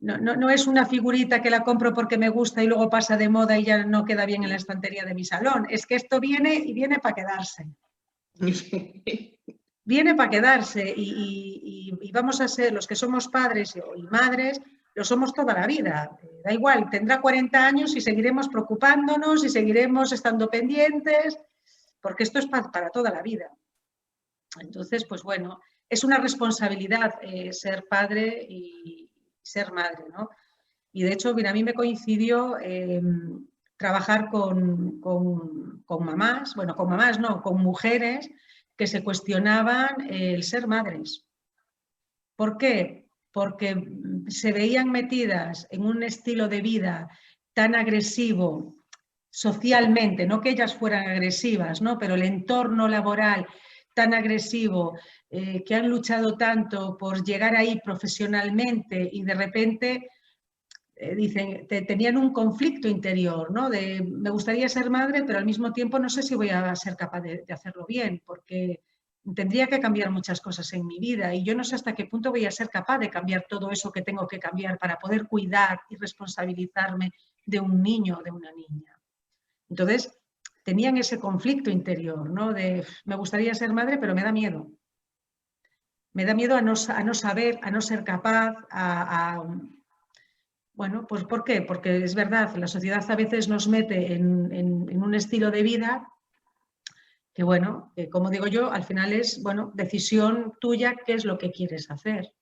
B: No es una figurita que la compro porque me gusta y luego pasa de moda y ya no queda bien en la estantería de mi salón. Es que esto viene para quedarse. Viene para quedarse y vamos a ser, los que somos padres y madres, lo somos toda la vida. Da igual, tendrá 40 años y seguiremos preocupándonos y seguiremos estando pendientes, porque esto es para toda la vida. Entonces, pues bueno, es una responsabilidad ser padre y ser madre, ¿no? Y de hecho, mira, a mí me coincidió trabajar con mamás, bueno, con mamás no, con mujeres que se cuestionaban el ser madres. ¿Por qué? Porque se veían metidas en un estilo de vida tan agresivo socialmente, no que ellas fueran agresivas, ¿no? Pero el entorno laboral tan agresivo, que han luchado tanto por llegar ahí profesionalmente y de repente dicen, tenían un conflicto interior, ¿no? De me gustaría ser madre, pero al mismo tiempo no sé si voy a ser capaz de hacerlo bien, porque tendría que cambiar muchas cosas en mi vida y yo no sé hasta qué punto voy a ser capaz de cambiar todo eso que tengo que cambiar para poder cuidar y responsabilizarme de un niño o de una niña. Entonces, tenían ese conflicto interior, ¿no? De me gustaría ser madre, pero me da miedo. Me da miedo a no saber, a no ser capaz, bueno, pues ¿por qué? Porque es verdad, la sociedad a veces nos mete en un estilo de vida que, bueno, como digo yo, al final es, bueno, decisión tuya qué es lo que quieres hacer.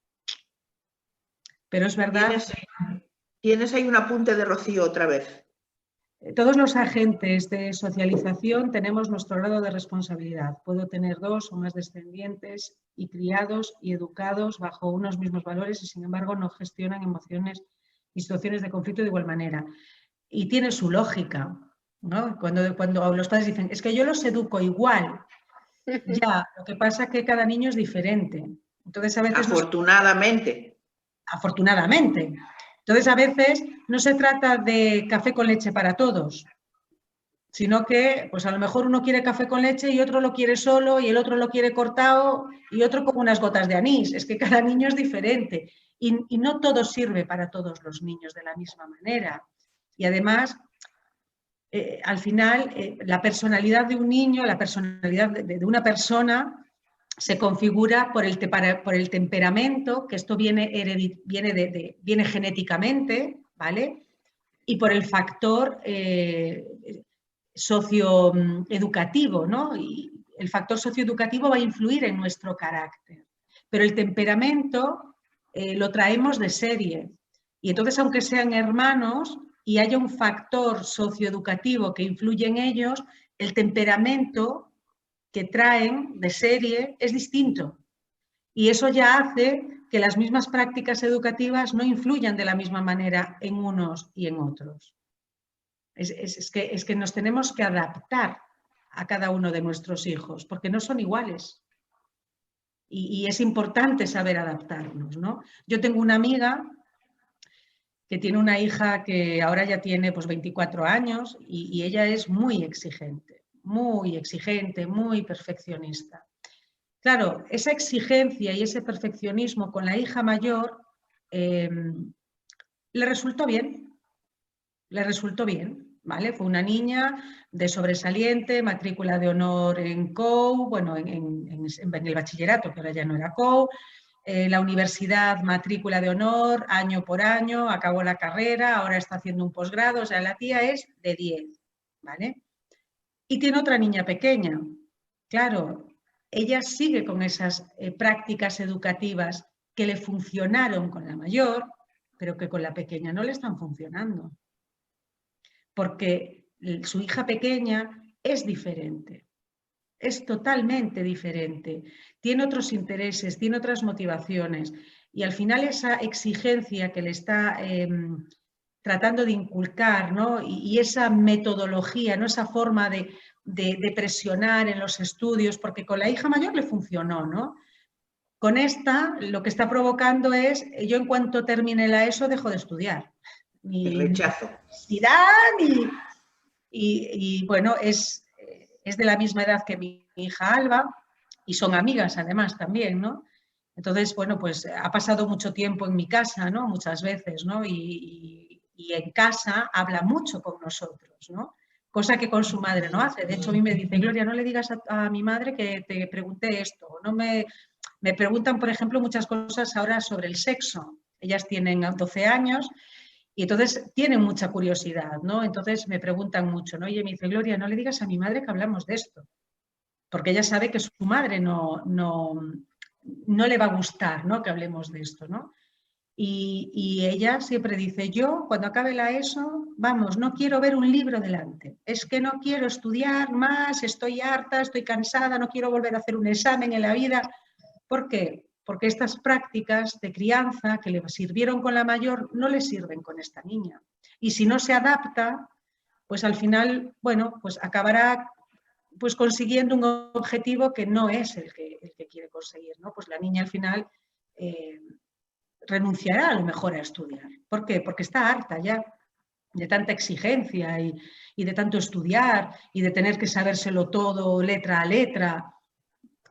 B: Pero es verdad...
D: Tienes ahí un apunte de Rocío otra vez.
B: Todos los agentes de socialización tenemos nuestro grado de responsabilidad. Puedo tener 2 o más descendientes y criados y educados bajo unos mismos valores y, sin embargo, no gestionan emociones y situaciones de conflicto de igual manera. Y tiene su lógica, ¿no? Cuando los padres dicen, es que yo los educo igual. Ya, lo que pasa es que cada niño es diferente. Entonces, a veces
D: afortunadamente.
B: Afortunadamente. Entonces, a veces no se trata de café con leche para todos, sino que, pues a lo mejor uno quiere café con leche y otro lo quiere solo y el otro lo quiere cortado y otro con unas gotas de anís. Es que cada niño es diferente y no todo sirve para todos los niños de la misma manera. Y además, al final, la personalidad de un niño, la personalidad de una persona se configura por el temperamento, que esto viene genéticamente, ¿vale? Y por el factor socioeducativo, ¿no? Y el factor socioeducativo va a influir en nuestro carácter. Pero el temperamento lo traemos de serie. Y entonces, aunque sean hermanos y haya un factor socioeducativo que influye en ellos, el temperamento que traen de serie es distinto. Y eso ya hace que las mismas prácticas educativas no influyan de la misma manera en unos y en otros. Es que nos tenemos que adaptar a cada uno de nuestros hijos, porque no son iguales. Y es importante saber adaptarnos, ¿no? Yo tengo una amiga que tiene una hija que ahora ya tiene pues 24 años y ella es muy exigente, muy perfeccionista. Claro, esa exigencia y ese perfeccionismo con la hija mayor le resultó bien, ¿vale? Fue una niña de sobresaliente, matrícula de honor en COU, bueno, en el bachillerato, que ahora ya no era COU, la universidad, matrícula de honor, año por año, acabó la carrera, ahora está haciendo un posgrado, o sea, la tía es de 10, ¿vale? Y tiene otra niña pequeña, claro, ella sigue con esas prácticas educativas que le funcionaron con la mayor, pero que con la pequeña no le están funcionando. Porque su hija pequeña es diferente, es totalmente diferente, tiene otros intereses, tiene otras motivaciones y al final esa exigencia que le está tratando de inculcar, ¿no? y esa metodología, ¿no? Esa forma de presionar en los estudios, porque con la hija mayor le funcionó, ¿no? Con esta lo que está provocando es, yo en cuanto termine la ESO dejo de estudiar.
D: El rechazo.
B: Y bueno, es de la misma edad que mi hija Alba y son amigas además también, ¿no? Entonces, bueno, pues ha pasado mucho tiempo en mi casa, ¿no? Muchas veces, ¿no? Y en casa habla mucho con nosotros, ¿no? Cosa que con su madre no hace. De hecho, a mí me dice, Gloria, no le digas a mi madre que te pregunté esto. No me preguntan, por ejemplo, muchas cosas ahora sobre el sexo. ellas tienen 12 años y entonces tienen mucha curiosidad, ¿no? Entonces me preguntan mucho, ¿no? Y me dice, Gloria, no le digas a mi madre que hablamos de esto, porque ella sabe que su madre no le va a gustar, ¿no?, que hablemos de esto, ¿no? Y ella siempre dice, yo cuando acabe la ESO, vamos, no quiero ver un libro delante, es que no quiero estudiar más, estoy harta, estoy cansada, no quiero volver a hacer un examen en la vida. ¿Por qué? Porque estas prácticas de crianza que le sirvieron con la mayor no le sirven con esta niña. Y si no se adapta, pues al final, bueno, pues acabará pues consiguiendo un objetivo que no es el que quiere conseguir, ¿no? Pues la niña al final renunciará a lo mejor a estudiar. ¿Por qué? Porque está harta ya de tanta exigencia y de tanto estudiar y de tener que sabérselo todo letra a letra.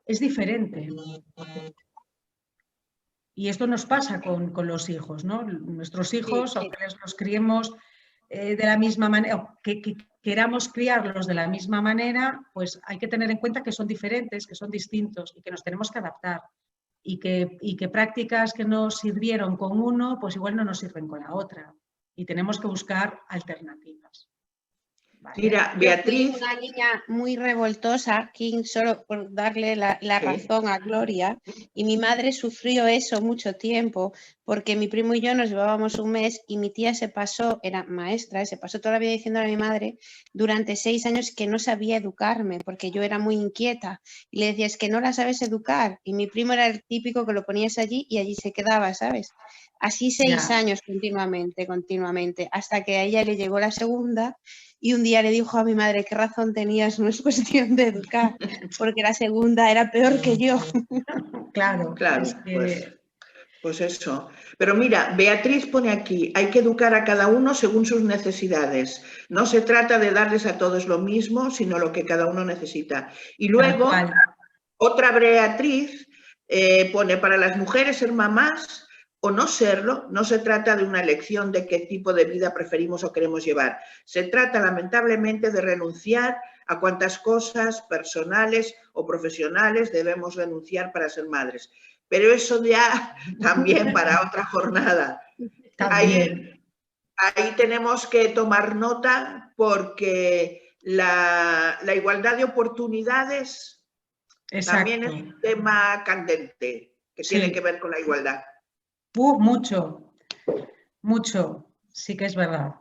B: Es diferente. Y esto nos pasa con los hijos, ¿no? Nuestros hijos,
A: Sí.
B: aunque los criemos de la misma manera, o que queramos criarlos de la misma manera, pues hay que tener en cuenta que son diferentes, que son distintos y que nos tenemos que adaptar. Y que prácticas que nos sirvieron con uno, pues igual no nos sirven con la otra. Y tenemos que buscar alternativas. ¿Vale?
D: Mira, Beatriz...
E: Yo fui una niña muy revoltosa, aquí solo por darle la razón a Gloria, y mi madre sufrió eso mucho tiempo, porque mi primo y yo nos llevábamos un mes y mi tía se pasó, era maestra, se pasó toda la vida diciendo a mi madre durante 6 años que no sabía educarme, porque yo era muy inquieta, y le decía, es que no la sabes educar, y mi primo era el típico que lo ponías allí y allí se quedaba, ¿sabes? Así 6 años continuamente, hasta que a ella le llegó la segunda. Y un día le dijo a mi madre, qué razón tenías, no es cuestión de educar, porque la segunda era peor que yo.
B: Claro,
D: Claro, pues eso. Pero mira, Beatriz pone aquí, hay que educar a cada uno según sus necesidades. No se trata de darles a todos lo mismo, sino lo que cada uno necesita. Y luego, otra Beatriz pone, para las mujeres ser mamás o no serlo, no se trata de una elección de qué tipo de vida preferimos o queremos llevar. Se trata, lamentablemente, de renunciar a cuantas cosas personales o profesionales debemos renunciar para ser madres. Pero eso ya también para otra jornada. Ahí tenemos que tomar nota porque la igualdad de oportunidades también es un tema candente que tiene que ver con la igualdad.
B: Mucho, sí que es verdad.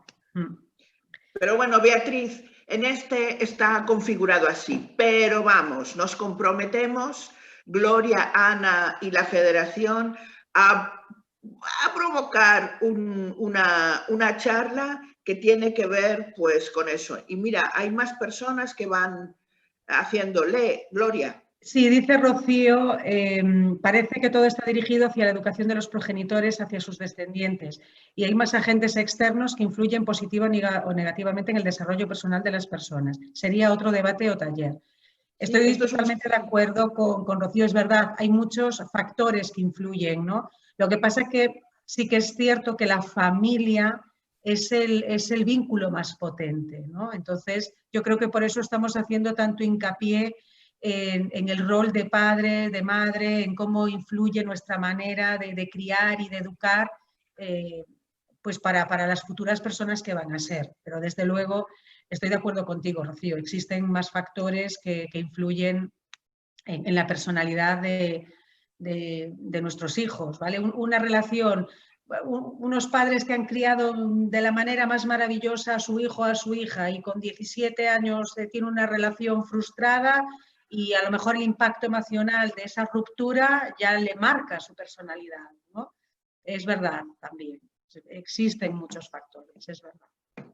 D: Pero bueno, Beatriz, en este está configurado así, pero vamos, nos comprometemos, Gloria, Ana y la Federación, a provocar una charla que tiene que ver pues con eso. Y mira, hay más personas que van haciéndole, Gloria.
B: Sí, dice Rocío, parece que todo está dirigido hacia la educación de los progenitores, hacia sus descendientes, y hay más agentes externos que influyen positiva o negativamente en el desarrollo personal de las personas. Sería otro debate o taller. Estoy totalmente de acuerdo con Rocío, es verdad, hay muchos factores que influyen, ¿no? Lo que pasa es que sí que es cierto que la familia es el vínculo más potente, ¿no? Entonces, yo creo que por eso estamos haciendo tanto hincapié en el rol de padre, de madre, en cómo influye nuestra manera de criar y de educar pues para las futuras personas que van a ser. Pero desde luego estoy de acuerdo contigo, Rocío, existen más factores que influyen en la personalidad de nuestros hijos, ¿vale? Una relación, unos padres que han criado de la manera más maravillosa a su hijo o a su hija y con 17 años tiene una relación frustrada, y a lo mejor el impacto emocional de esa ruptura ya le marca su personalidad, ¿no? Es verdad también, existen muchos factores, es verdad.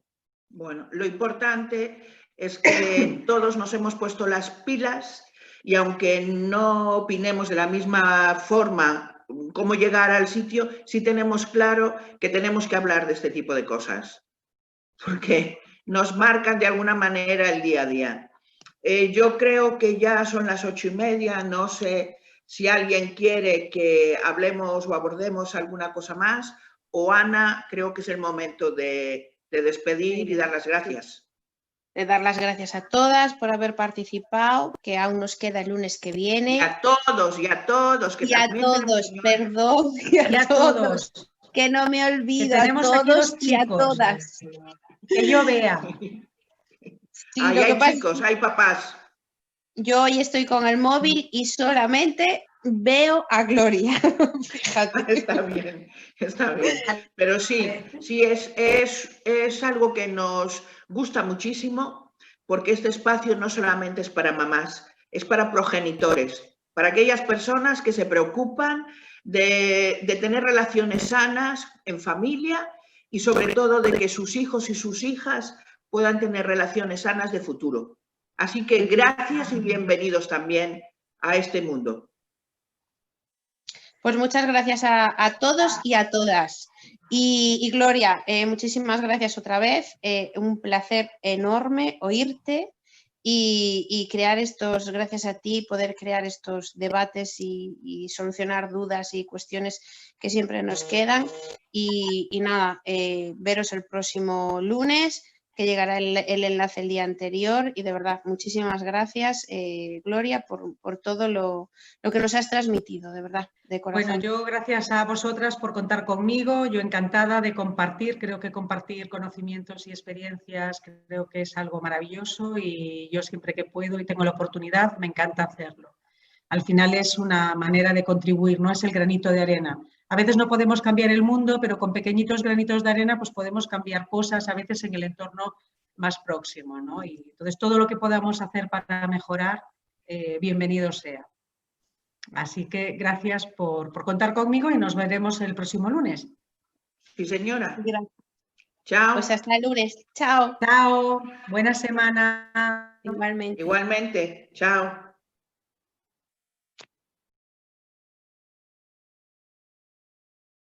D: Bueno, lo importante es que todos nos hemos puesto las pilas y aunque no opinemos de la misma forma cómo llegar al sitio, sí tenemos claro que tenemos que hablar de este tipo de cosas, porque nos marcan de alguna manera el día a día. Yo creo que ya son las 8:30, no sé si alguien quiere que hablemos o abordemos alguna cosa más, o Ana, creo que es el momento de despedir y dar las gracias.
E: De dar las gracias a todas por haber participado, que aún nos queda el lunes que viene.
D: Y a todos, que
E: y a todos, perdón,
B: y a todos.
E: que no me
B: Que
E: olvido a
B: tenemos aquí
E: todos
B: dos
E: y a
B: chicos.
E: todas.
B: Que yo vea.
E: Sí,
D: Ahí
E: lo que
D: hay
E: pasa es
D: chicos, hay papás.
E: yo hoy estoy con el móvil y solamente veo a Gloria. Fíjate.
D: Está bien, está bien. Pero sí, es algo que nos gusta muchísimo porque este espacio no solamente es para mamás, es para progenitores, para aquellas personas que se preocupan de tener relaciones sanas en familia y sobre todo de que sus hijos y sus hijas puedan tener relaciones sanas de futuro. Así que gracias y bienvenidos también a este mundo.
E: Pues muchas gracias a todos y a todas. Y Gloria, muchísimas gracias otra vez. Un placer enorme oírte y crear estos, gracias a ti, poder crear estos debates y solucionar dudas y cuestiones que siempre nos quedan. Y nada, veros el próximo lunes, que llegará el enlace el día anterior. Y de verdad, muchísimas gracias, Gloria, por todo lo que nos has transmitido, de verdad, de corazón.
B: Bueno, yo gracias a vosotras por contar conmigo, yo encantada de compartir, creo que compartir conocimientos y experiencias creo que es algo maravilloso y yo siempre que puedo y tengo la oportunidad me encanta hacerlo. Al final es una manera de contribuir, no es el granito de arena. A veces no podemos cambiar el mundo, pero con pequeñitos granitos de arena pues podemos cambiar cosas a veces en el entorno más próximo, ¿no? Y entonces todo lo que podamos hacer para mejorar, bienvenido sea. Así que gracias por contar conmigo y nos veremos el próximo lunes.
D: Sí, señora.
E: Gracias.
D: Chao.
E: Pues hasta el lunes. Chao.
B: Chao, buena semana.
E: Igualmente.
D: Igualmente. Chao.